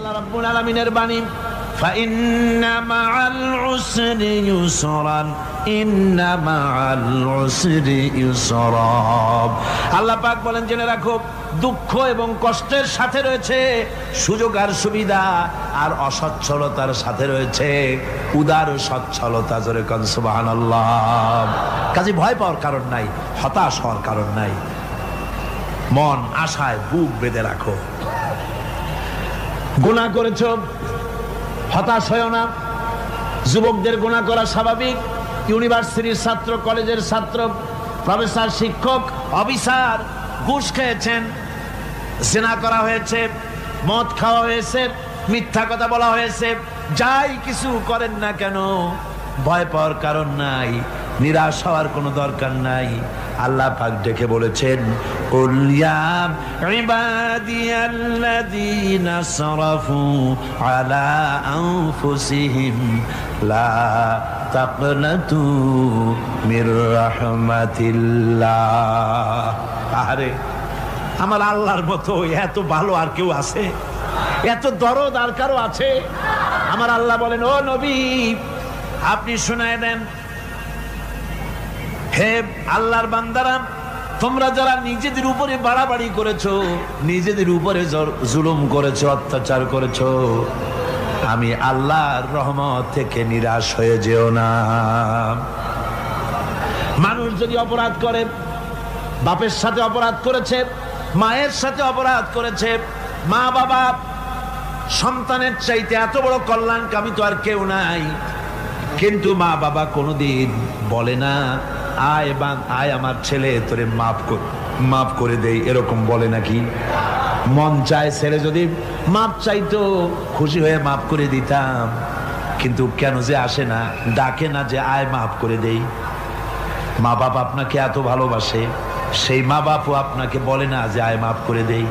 আল্লাহ রাব্বুল আলামিনের বাণী, ফাইন্না মাআল উসরি ইউসরান, ইন্না মাআল উসরি ইউসরা। আল্লাহ পাক বলেন, জেনে রাখো, দুঃখ এবং কষ্টের সাথে রয়েছে সুযোগ আর সুবিধা, আর অসচ্ছলতার সাথে রয়েছে উদার সচ্ছলতা। জোরে কোন সুবহানাল্লাহ। কাজে ভয় পাওয়ার কারণ নাই, হতাশ হওয়ার কারণ নাই। মন আশায় বুক বেঁধে রাখো। গুনাহ করেছো, হতাশ হয়ো না। যুবকদের গুনাহ করা স্বাভাবিক। ইউনিভার্সিটির ছাত্র, কলেজের ছাত্র, প্রফেসর, শিক্ষক, অফিসার ঘুষ খেয়েছেন, জিনা করা হয়েছে, মদ খাওয়া হয়েছে, মিথ্যা কথা বলা হয়েছে, যাই কিছু করেন না কেন ভয় পাওয়ার কারণ নাই, নিরাশ হওয়ার কোনো দরকার নাই। আল্লাহ পাক ডেকে বলেছেন, কুল ইয়া ইবাদিয়াল্লাযীনা আসরাফু আলা আনফুসিহিম লা তাকনাতু মির রাহমাতিল্লাহ। আরে আমার আল্লাহর মতো এত ভালো আর কেউ আছে? এত দরদ আর কারো আছে? আমার আল্লাহ বলেন, ও নবী আপনি শুনায় দেন, হে আল্লাহর বান্দারা, তোমরা যারা নিজেদের উপরে বাড়াবাড়ি করেছো, নিজেদের উপরে জুলুম করেছো, অত্যাচার করেছো, আমি আল্লাহর রহমত থেকে নিরাশ হয়ে যেও না। মানুষ যদি অপরাধ করে, বাপের সাথে অপরাধ করেছে, মায়ের সাথে অপরাধ করেছে, মা বাবা সন্তানের চাইতে এত বড় কল্যাণকামী তো আর কেউ নাই, কিন্তু মা বাবা কোনোদিন বলে না আয় আমার ছেলে তোরে মাফ করে দেই, এরকম বলে নাকি? মন চায় ছেলে যদি মাপ চাইতো, খুশি হয়ে মাফ করে দিতাম, কিন্তু কেন যে আসে না, ডাকে না যে আয় মাফ করে দেই। মা বাপ আপনাকে এত ভালোবাসে, সেই মা বাপও আপনাকে বলে না যে আয় মাফ করে দেই।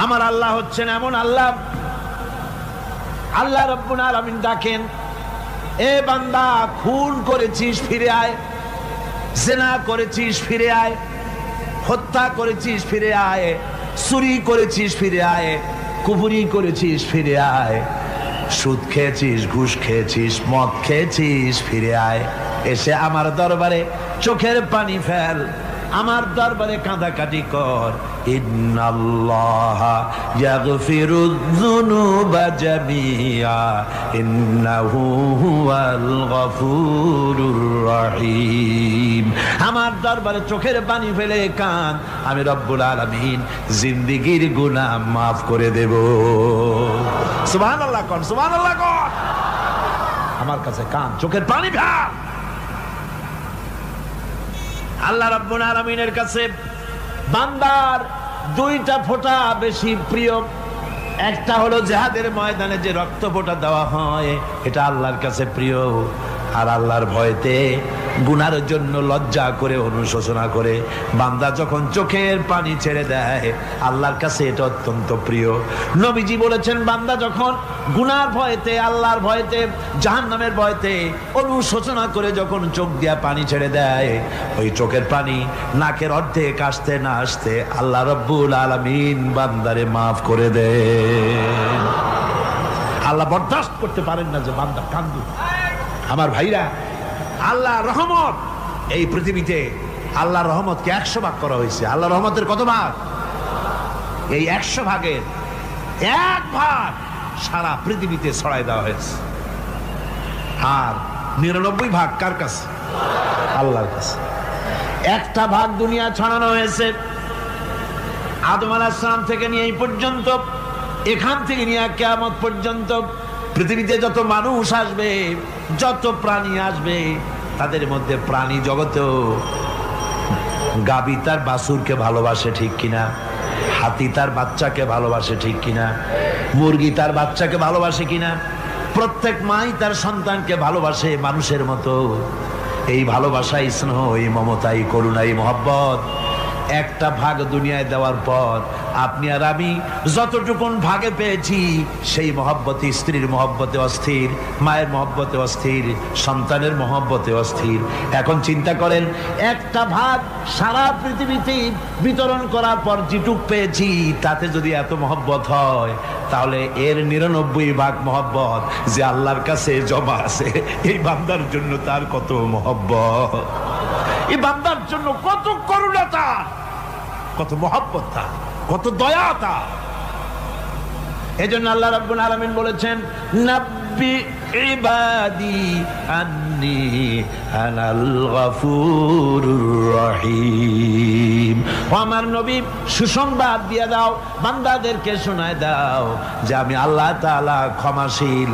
আমার আল্লাহ হচ্ছেন এমন আল্লাহ, আল্লাহ রাব্বুল আলামিন ডাকেন, এ বান্দা খুন করেছিস ফিরে আয়, জিনা করেছিস ফিরে আয়, হত্যা করেছিস ফিরে আয়, চুরি করেছিস ফিরে আয়, কুফরি করেছিস ফিরে আয়, সুদ খেয়েছিস, ঘুষ খেয়েছিস, মদ খেয়েছিস ফিরে আয়, এসে আমার দরবারে চোখের পানি ফেল, আমার দরবারে কাঁদাকাটি কর। ইন্নাল্লাহা ইয়াগফিরুয যুনুবা জামিআ ইন্নাহু হুয়াল গফুরুর রহিম। আমার দরবারে চোখের পানি ফেলে কাঁদ, আমি রব্বুল আলামিন জিন্দেগীর গুনাহ মাফ করে দেব। সুবহানাল্লাহ কোন, সুবহানাল্লাহ কোন। আমার কাছে কাঁদ, চোখের পানি ফেল। আল্লাহ রাব্বুল আলামিনের কাছে বান্দার দুইটা ফোঁটা বেশি প্রিয়। একটা হলো জিহাদের ময়দানে যে রক্ত ফোঁটা দেওয়া হয়, এটা আল্লাহর কাছে প্রিয়। আর আল্লাহর ভয়তে গুনার জন্য লজ্জা করে, অনুশোচনা করে বান্দা যখন চোখের পানি ছেড়ে দেয়, আল্লাহর কাছে এটা অত্যন্ত প্রিয়। নবীজি বলেছেন, বান্দা যখন গুনার ভয়তে, আল্লাহর ভয়তে, জাহান্নামের ভয়তে অনুশোচনা করে যখন চোখ দিয়া পানি ছেড়ে দেয়, ওই চোখের পানি নাকের অর্ধেক আসতে না আসতে আল্লাহ রাব্বুল আলামিন বান্দারে মাফ করে দেন। আল্লাহ বরদাস্ত করতে পারেন না যে বান্দা কান্দু। আমার ভাইরা, আল্লাহ রহমত, এই পৃথিবীতে আল্লাহর রহমতকে 100 ভাগ করা হয়েছে। আল্লাহ রহমতের কত ভাগ? এই 100 ভাগের 1 ভাগ সারা পৃথিবীতে ছড়াই দেওয়া হয়েছে। আর 99 ভাগ কার কাছে? আল্লাহর কাছে। 1টা ভাগ দুনিয়া ছড়ানো হয়েছে আদম আলাইহিস সালাম থেকে নিয়ে এই পর্যন্ত, এখান থেকে নিয়ে কিয়ামত পর্যন্ত পৃথিবীতে যত মানুষ আসবে, যত প্রাণী আসবে, তাদের মধ্যে প্রাণী জগতেও গাভী তার বাছুরকে ভালোবাসে ঠিক কিনা, হাতি তার বাচ্চাকে ভালোবাসে ঠিক কিনা, মুরগি তার বাচ্চাকে ভালোবাসে কিনা, প্রত্যেক মাই তার সন্তানকে ভালোবাসে মানুষের মতো। এই ভালোবাসা, স্নেহ, এই মমতা, এই করুণা, এই মহব্বত 1টা ভাগ দুনিয়ায় দেওয়ার পর আপনি আর আমি যতটুকুন ভাগে পেয়েছি সেই মহব্বতে, স্ত্রীর মহব্বতে অস্থির, মায়ের মহব্বতে অস্থির, সন্তানের মহব্বতে অস্থির। এখন চিন্তা করেন, একটা ভাগ সারা পৃথিবীতে বিতরণ করার পর যেটুক পেয়েছি তাতে যদি এত মহব্বত হয়, তাহলে এর 99 ভাগ মহব্বত যে আল্লাহর কাছে জমা আছে, এই বান্দার জন্য তার কত মহব্বত, এই বান্দার জন্য কত করুণা তার, কত মহব্বত তার, কত দয়া তার। এজন্য আল্লাহ রাব্বুল আলামিন বলেছেন, নাব্বি ইবাদি আন্নী আনাল গফুরুর রহিম। ও আমার নবী, সুসংবাদ দিয়ে দাও, বান্দাদেরকে শোনায় দাও যে আমি আল্লাহ তাআলা ক্ষমাশীল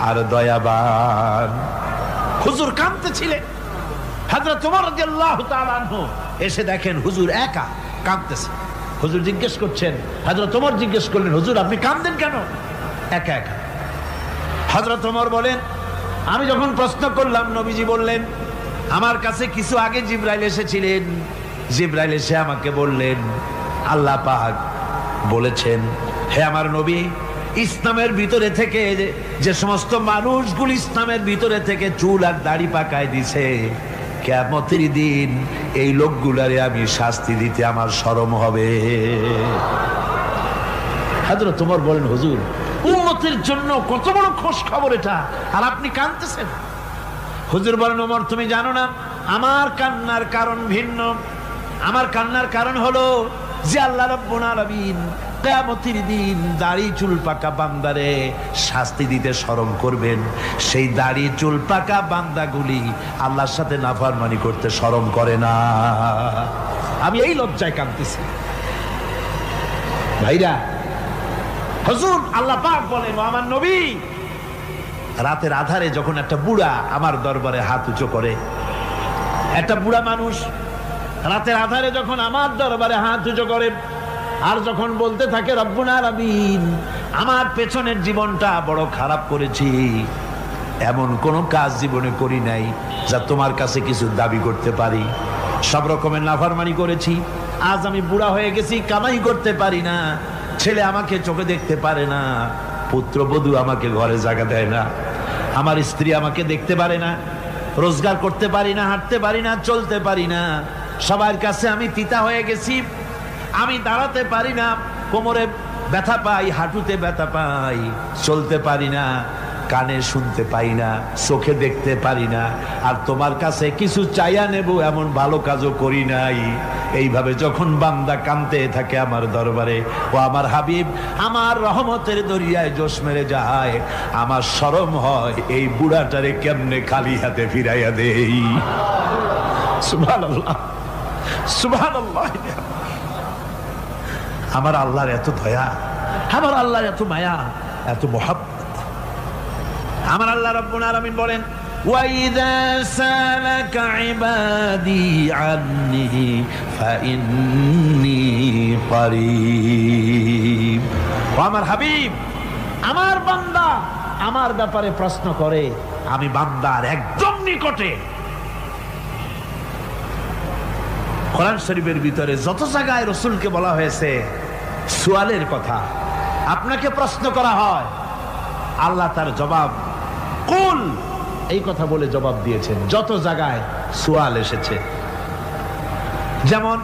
আর দয়াবান। হুজুর কাঁদতেছিলেন, হযরত ওমর রাদিয়াল্লাহু তাআলা আনহু এসে দেখেন হুজুর একা কাঁদতেছে। হুজুর জিজ্ঞেস করছেন, হযরত ওমর জিজ্ঞেস করলেন, হুজুর আপনি কাঁদেন কেন একা একা? হযরত ওমর বলেন, আমি যখন প্রশ্ন করলাম নবীজি বললেন, আমার কাছে কিছু আগে জিবরাইল এসেছিলেন, জিবরাইল এসে আমাকে বললেন আল্লাহ পাক বলেছেন, হে আমার নবী, ইসলামের ভিতরে থেকে যে সমস্ত মানুষগুলো ইসলামের ভিতরে থেকে চুল আর দাড়ি পাকায় দিছে, কিয়ামতের দিন এই লোকগুলারে আমি শাস্তি দিতে আমার শরম হবে। হযরত ওমর বলেন, হুজুর উম্মতের জন্য কত বড় খোঁজ খবর এটা, আর আপনি কাঁদতেছেন। হুজুর বলেন, ওমর তুমি জানো না আমার কান্নার কারণ ভিন্ন। আমার কান্নার কারণ হলো যে আল্লাহ রাব্বুল আলামিন কিয়ামতের দিন দাড়ি চুল পাকা বান্দারে শাস্তি দিতে শরম করবেন, সেই দাড়ি চুল পাকা বান্দাগুলি আল্লাহর সাথে নাফরমানি করতে শরম করে না। আমি এই লজ্জায় কাঁদতেছি। ভাইরা, হুজুর আল্লাহ পাক বলেন, ও আমার নবী, রাতের আধারে যখন একটা বুড়া আমার দরবারে হাত উঁচু করে, একটা বুড়া মানুষ রাতের আধারে যখন আমার দরবারে হাত উঁচু করে আর যখন বলতে থাকে, রব্বুল আলামিন আমার পেছনের জীবনটা বড় খারাপ করেছি, এমন কোনো কাজ জীবনে করি নাই যা তোমার কাছে কিছু দাবি করতে পারি, সব রকমের নাফরমানি করেছি, আজ আমি বুড়া হয়ে গেছি, কামাই করতে পারি না, ছেলে আমাকে চোখে দেখতে পারে না, পুত্রবধূ আমাকে ঘরে জায়গা দেয় না, আমার স্ত্রী আমাকে দেখতে পারে না, রোজগার করতে পারি না, হাঁটতে পারি না, চলতে পারি না, সবার কাছে আমি তিতা হয়ে গেছি, আমি দাঁড়াতে পারি না, কোমরে ব্যথা পাই, হাঁটুতে ব্যথা পাই, চলতে পারি না, কানে শুনতে পাই না, চোখে দেখতে পারি না, আর তোমার কাছে কিছু চাইয়া নেব এমন ভালো কাজও করি নাই। এইভাবে যখন বান্দা কাঁদতে থাকে আমার দরবারে, ও আমার হাবিব আমার রহমতের দরিয়ায় জোশ মেরে যায়, আমার শরম হয় এই বুড়াটারে কেমনে খালি হাতে ফিরাইয়া দেই। সুবহানাল্লাহ, সুবহানাল্লাহ। আমার আল্লাহর এত দয়া, আমার আল্লাহর এত মায়া, এত মহব্বত। আমার আল্লাহ রাব্বুল আলামিন বলেন, ওয়াইযা সালাকা ইবাদি আন্নী ফাইন্নী করিব। ও আমার হাবিব, আমার বান্দা আমার ব্যাপারে প্রশ্ন করে, আমি বান্দার একদম নিকটে। কোরআন শরীফের ভিতরে যত জায়গায় রাসূলকে বলা হয়েছে সুয়ালের কথা, আপনাকে প্রশ্ন করা হয়, আল্লাহ তার জবাব কুল এই কথা বলে জবাব দিয়েছেন। যত জায়গায় সুয়াল এসেছে, যেমন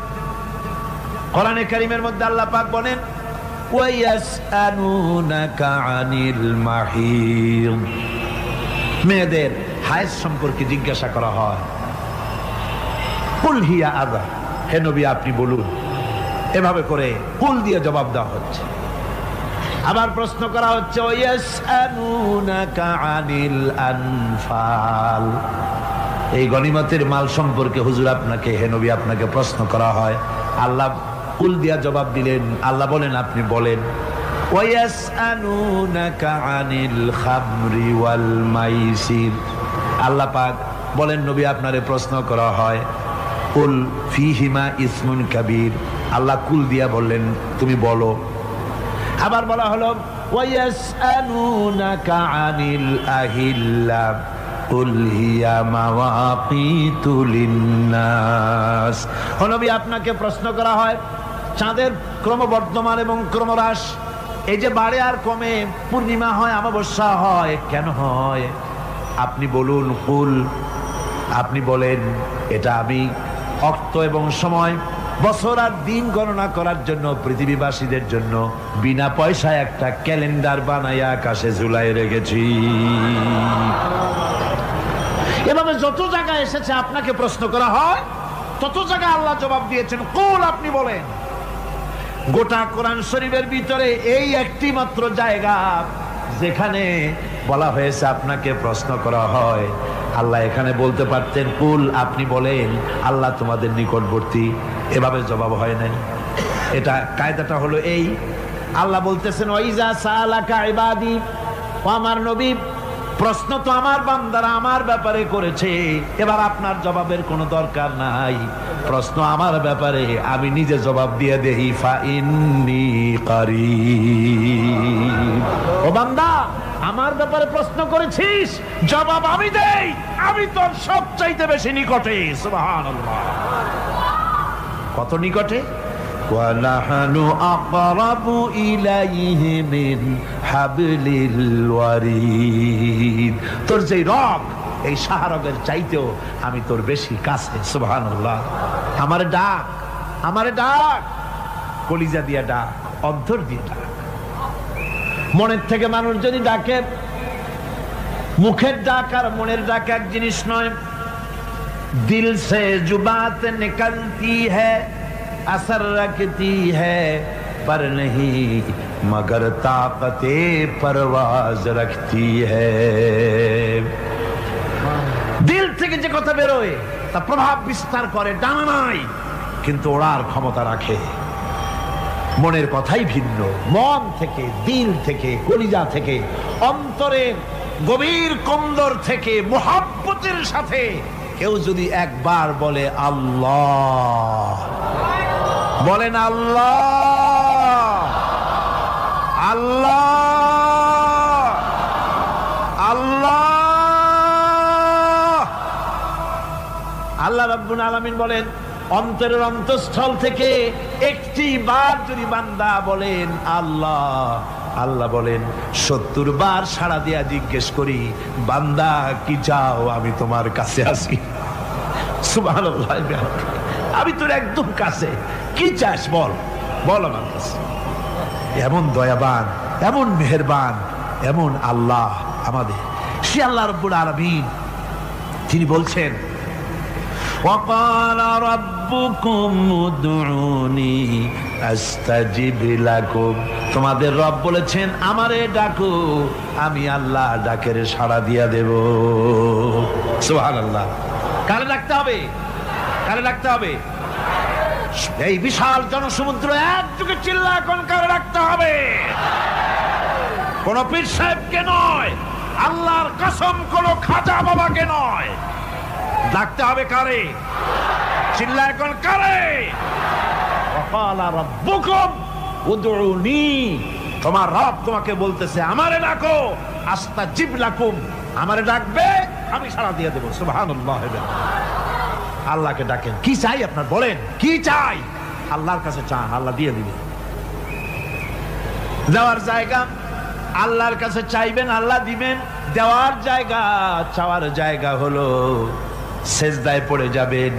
কোরআনে কারীমের মধ্যে আল্লাহ পাক বলেন, ওয়ায়াসআলুনাকা আনিল মাহিদ, মেয়েদের হায়েজ সম্পর্কে জিজ্ঞাসা করা হয়, কুল হিয়া আযা, হে নবী আপনি বলুন। এভাবে করে কুল দিয়ে জবাব দেওয়া হচ্ছে। আবার প্রশ্ন করা হচ্ছে, ওয়ায়াসআলুনাকা আনিল আনফাল, এই গনিমতের মাল সম্পর্কে হুজুর আপনাকে, হে নবী আপনাকে প্রশ্ন করা হয়। আল্লাহ কুল দিয়া জবাব দিলেন, আল্লাহ বলেন আপনি বলেন। ওয়ায়াসআলুনাকা আনিল খামরি ওয়াল মাইসির, আল্লাহ পাক বলেন নবী আপনারে প্রশ্ন করা হয়, কুল ফিহিমা ইসমুন কাবীর, আল্লাহ কুল দিয়া বললেন তুমি বলো। আবার বলা হলো, ওয়ায়াসআলুনাকা আনিল আহিল্লা কুল হিয়া মাওয়াকিতু লিন্নাস, ও নবী আপনাকে প্রশ্ন করা হয় চাঁদের ক্রমবর্ধমান এবং ক্রমহ্রাস, এই যে বাড়ে আর কমে, পূর্ণিমা হয়, অমাবস্যা হয়, কেন হয়? আপনি বলুন। কুল, আপনি বলেন। এটা আমি অক্ত এবং সময়, বছর আর দিন গণনা করার জন্য পৃথিবীবাসীদের জন্য বিনা পয়সায় একটা ক্যালেন্ডার বানাইয়া আকাশে ঝুলাই রেখেছি। এভাবে যত জায়গায় এসেছে আপনাকে প্রশ্ন করা হয়, তত জায়গায় আল্লাহ জবাব দিয়েছেন। কুল, আপনি বলেন। গোটা কোরআন শরীফের ভিতরে এই একটি মাত্র জায়গা যেখানে বলা হয়েছে আপনাকে প্রশ্ন করা হয়। আল্লাহ এখানে বলতে পারতেন কুল, আপনি বলেন, আল্লাহ তোমাদের নিকটবর্তী, এভাবে জবাব হয় নাই। এটা কায়দাটা হলো এই, আল্লাহ বলতেছেন ওয়াইজা সালাকা ইবাদি, ও আমার নবী, প্রশ্ন তো আমার বান্দারা আমার ব্যাপারে করেছে, এবার আপনার জবাবের কোনো দরকার নাই। প্রশ্ন আমার ব্যাপারে, আমি নিজে জবাব দিয়ে দেই। ফা ইন্নী কারীব, ও বান্দা, আমার ব্যাপারে প্রশ্ন করেছিস, জবাব আমি দেই, আমি তোর সবচাইতে বেশি নিকটে। সুবহানাল্লাহ, কত নিকটে? وَنَحْنُ أَقْرَبُ إِلَيْهِ مِنْ حَبْلِ الْوَرِيدِ, তোর যে রগ, এই শাহরগের চাইতেও আমি তোর বেশি কাছে। সুবহানাল্লাহ, আমারে ডাক, আমারে ডাক, কলিজা দিয়া ডাক, অন্তর দিয়ে ডাক। মনের থেকে মানুষ যদি ডাকে, মুখের ডাক আর মনের ডাক এক জিনিস নয়। দিল সে জুবাত নিকলতি হ্যায়, असर रखती है पर नहीं मगर ताकते परवाज रखती है। দিল থেকে যে কথা বেরোয় তা প্রভাব বিস্তার করে, ডানা নাই কিন্তু ওড়ার ক্ষমতা রাখে। মনের কথাই ভিন্ন। মন থেকে, দিল থেকে, কলিজা থেকে, অন্তরের গভীর কন্দর থেকে মুহাব্বতের সাথে কেউ যদি একবার বলে আল্লাহ, বলেন আল্লাহ, আল্লাহ, আল্লাহ, আল্লাহ রাব্বুল আলামিন বলেন, অন্তরের অন্তঃস্থল থেকে একটি বার যদি বান্দা বলেন আল্লাহ, আল্লাহ বলেন 70 বার সাড়া দিয়া জিজ্ঞেস করি, বান্দা কি চাও, আমি তোমার কাছে আছি। সুবহানাল্লাহ, আমি তোর একদম কাছে, কি চাস বল, বল আমার কাছে। এমন দয়াবান, এমন মেহেরবান, এমন আল্লাহ আমাদের। সে আল্লাহ রাব্বুল আলামিন, তিনি বলছেন وَقَالَ رَبُّكُمْ উদউনি আস্তাজিব লাকুম, তোমাদের রব বলেছেন আমারে ডাকো, আমি আল্লাহ ডাকের সাড়া দিয়া দেব। সুবহানাল্লাহ, কারে ডাকতে হবে? কারে ডাকতে হবে? এই বিশাল জনসমুদ্র একযোগে চিল্লা এখন কারে ডাকতে হবে? কোন পীর সাহেবকে নয়, আল্লাহর কসম কোন খাজা বাবাকে নয়, ডাকতে হবে কারে? চিল্লা এখন কারে? ওয়াকালা রাব্বুকুম উদউনি, তোমার রব তোমাকে বলতেছে আমারে ডাকো, আস্তাজিব লাকুম, আমারে ডাকবে আমি সাড়া দিয়ে দেব। সুবহানাল্লাহ, আল্লাহকে ডাকেন। কি চাই আপনার, বলেন কি চাই? আল্লাহর কাছে চান, আল্লাহ দিয়ে দিবে। দেওয়ার জায়গা আল্লাহর কাছে চাইবেন, আল্লাহ দিবেন। দেওয়ার জায়গা, চাওয়ার জায়গা হলো সেজদায় পড়ে যাবেন।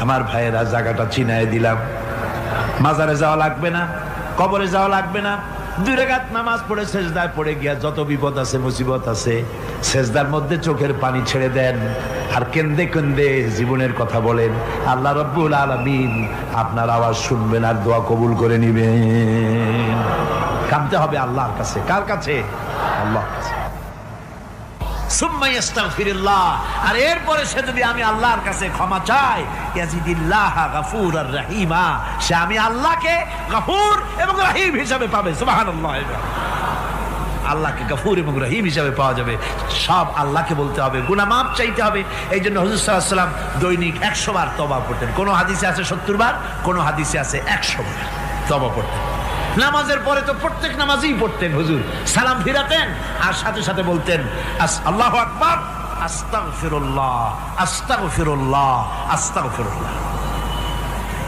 আমার ভাইয়েরা, জায়গাটা চিনায় দিলাম। মাজারে যাওয়া লাগবে না, কবরে যাওয়া লাগবে না। 2 রাকাত নামাজ পড়ে সেজদায় পড়ে গিয়া যত বিপদ আছে, মুসিবত আছে, সেজদার মধ্যে চোখের পানি ছেড়ে দেন আর কেন্দে কেন্দে জীবনের কথা বলেন। আল্লাহ রাব্বুল আলামিন আপনার আওয়াজ শুনবেন আর দোয়া কবুল করে নিবেন। কাঁদতে হবে আল্লাহর কাছে। কার কাছে? আল্লাহর কাছে। সুম্মা ইস্তাগফিরুল্লাহ, আর এরপরে সে যদি আমি আল্লাহর কাছে ক্ষমা চাই, ইয়াজিদিল্লাহ গফুরার রহিমা, সে আমি আল্লাহকে গফুর এবং রহিম হিসাবে পাবে। সুবহানাল্লাহ, আল্লাহকে গফুর এবং রহিম হিসাবে পাওয়া যাবে। সব আল্লাহকে বলতে হবে, গুনাহ মাফ চাইতে হবে। এই জন্য হুজুর সাল্লাল্লাহু আলাইহি ওয়াসাল্লাম দৈনিক 100 বার তওবা পড়তেন। কোন হাদিসে আছে 70 বার, কোন হাদিসে আছে 100 বার তওবা পড়তেন। নামাজের পরে তো প্রত্যেক নামাজই পড়তেন হুজুর, সালাম ফিরাতেন আর সাথে সাথে বলতেন আল্লাহু আকবার, আস্তাগফিরুল্লাহ, আস্তাগফিরুল্লাহ, আস্তাগফিরুল্লাহ।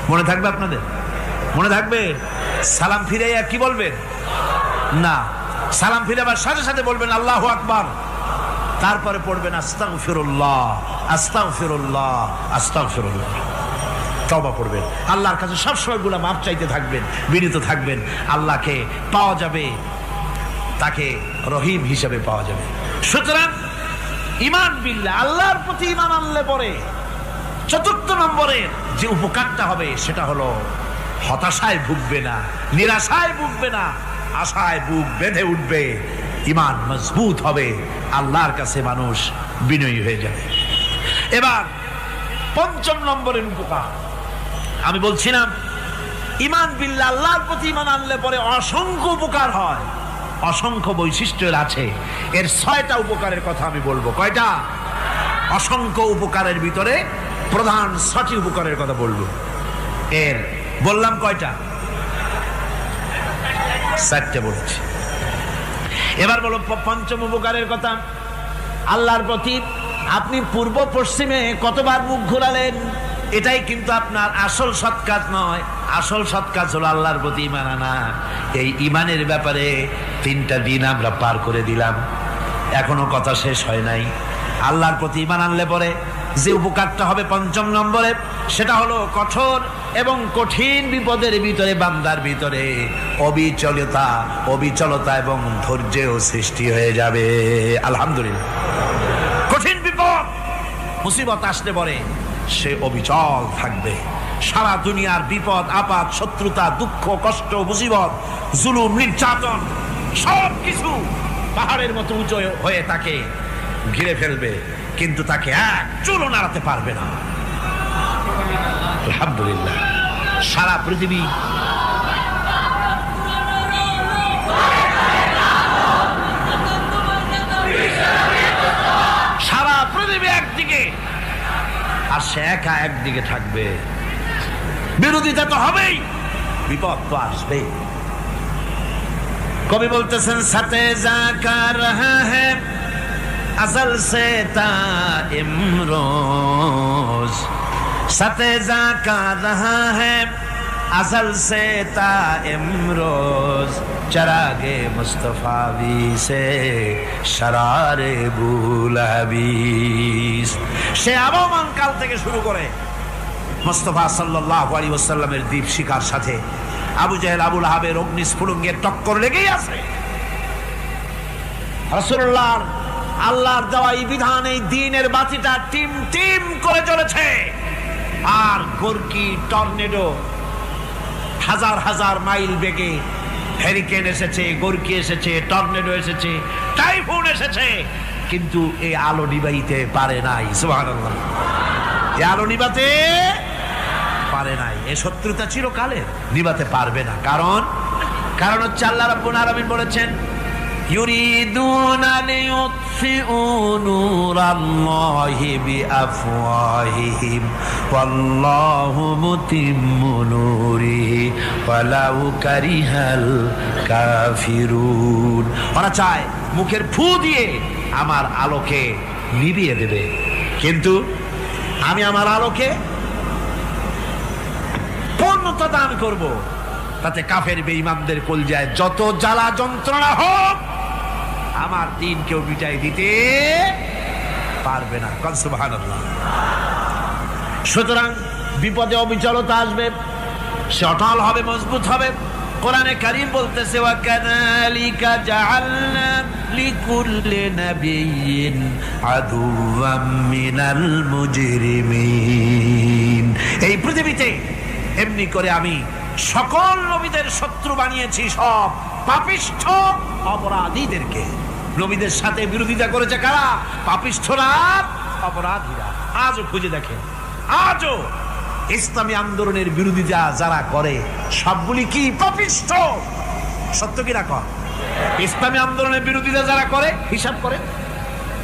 মনে থাকবে আপনাদের? মনে থাকবে? সালাম ফিরে কি বলবেন? না, সালাম ফিরে আবার সাথে সাথে বলবেন আল্লাহু আকবার, তারপরে পড়বেন আস্তাগফিরুল্লাহ আস্তাগফিরুল্লাহ আস্তাগফিরুল্লাহ, তওবা পড়বেন। আল্লাহর কাছে সবসময় গুনাহ মাফ চাইতে থাকবেন, বিনীত থাকবেন। আল্লাহকে পাওয়া যাবে, তাকে রহিম হিসেবে পাওয়া যাবে। সুতরাং ঈমান বিল্লাহ, আল্লাহর প্রতি ঈমান আনলে পরে চতুর্থ নম্বরের যে উপকারটা হবে সেটা হলো হতাশায় ভুগবে না, নিরাশায় ভুগবে না, আশায় বুক বেঁধে উঠবে, ঈমান মজবুত হবে, আল্লাহর কাছে মানুষ বিনয়ী হয়ে যাবে। এবার পঞ্চম নম্বরের উপকার আমি বলছিলাম, ঈমান বিল্লাহ, আল্লাহর প্রতি ঈমান আনলে পরে অসংখ্য উপকার হয়, অসংখ্য বৈশিষ্ট্য আছে। এর 6টা উপকারের কথা আমি বলবো। কয়টা? অসংখ্য উপকারের ভিতরে প্রধান 6টি উপকারের কথা বলবো। এর বললাম কয়টা? 4টে বলছি। এবার বলো পঞ্চম উপকারের কথা। আল্লাহর প্রতি আপনি পূর্ব পশ্চিমে কতবার মুখ ঘোরালেন, এটাই কিন্তু আপনার আসল সৎ কাজ নয়। আসল সৎ কাজ হলো আল্লাহর প্রতি ঈমান আনা। এই ঈমানের ব্যাপারে 3টা দিন আমরা পার করে দিলাম, এখনো কথা শেষ হয় নাই। আল্লাহর প্রতি ঈমান আনলে পরে যে উপকারটা হবে পঞ্চম নম্বরে, সেটা হলো কঠোর এবং কঠিন বিপদের ভিতরে বান্দার ভিতরে অবিচলতা এবং ধৈর্যের সৃষ্টি হয়ে যাবে। আলহামদুলিল্লাহ। কঠিন বিপদ মুসিবত আসলে পরে সে অবিচল থাকবে। সারা দুনিয়ার বিপদ আপদ, শত্রুতা, দুঃখ, কষ্ট, মুসিবত, জুলুম, নির্যাতন সবকিছু পাহাড়ের মতো উঁচু হয়ে তাকে ঘিরে ফেলবে, কিন্তু তাকে এক চুলও নাড়াতে পারবে না। আলহামদুলিল্লাহ। সারা পৃথিবী একদিকে আর সে একা একদিকে থাকবে। বিরোধিতা তো হবেই, বিপদ তো আসবে। কবি বলতেছেন, সাথে জাকা রহা হ্যায় अज़ल से ता इमरोज, सते जाका रहा है अज़ल से ता इमरोज, चरागे मुस्तफावी से शरारे बुलहबीस। সে আবহমান কাল থেকে শুরু করে মুস্তাফা সাল্লাল্লাহু আলাইহি ওয়াসাল্লামের দীপ শিখার সাথে আবু জাহেল, আবু লাহাবের অগ্নিস্ফুলিঙ্গের টক্কর লেগেই আছে। রাসূলুল্লাহ আল্লাহর দেওয়া এই বিধান, এই দ্বীনের বাতিটা টিম টিম করে চলেছে। আর গর্কি, টর্নেডো, হাজার হাজার মাইল বেগে হেরিকেন এসেছে, গর্কি এসেছে, টর্নেডো এসেছে, টাইফুন এসেছে, কিন্তু এই আলো নিবাইতে পারে নাই। সুবহানাল্লাহ। এই আলো নিবাতে পারে নাই। এই শত্রুতা চিরকালের, নিবাতে পারবে না। কারণ হচ্ছে আল্লাহ রাব্বুল আলামিন বলেছেন, ইউরিদুনা লিইউতফিউ নূরাল্লাহি বিআফওয়াহিহিম ওয়াল্লাহু মুতিম্মু নূরিহি ওয়ালাউ কারিহাল কাফিরুন। ওরা চায় মুখের ফু দিয়ে আমার আলোকে নিভিয়ে দেবে, কিন্তু আমি আমার আলোকে পূর্ণতা দান করব। তাতে কাফের বেঈমানদের কলজায় যত জ্বালা যন্ত্রণা হোক, আমার দ্বীন কেউ মিটাই দিতে পারবে না। সুবহানাল্লাহ। সুতরাং বিপদে অবিচলতা আসবে, সে অটল হবে, মজবুত হবে। কোরআনে কারীম বলতেছে, ওয়া কাযালিকা জাআলনা লিকুল্লি নাবিয়্যিন আদুওয়াম মিনাল মুজরিমিন। এই পৃথিবীতে এমনি করে আমি সকল নবীদের শত্রু বানিয়েছি, সব পাপিষ্ঠ অপরাধীদেরকে। নবীদের সাথে বিরোধিতা করেছে কারা? পাপিষ্ঠরা, অপরাধীরা। আজও খুঁজে দেখেন, আজও ইসলামী আন্দোলনের বিরোধিতা যারা করে সবগুলি কি? পাপিষ্ঠ। সত্য কি না কর? ইসলামী আন্দোলনের বিরোধিতা যারা করে হিসাব করে,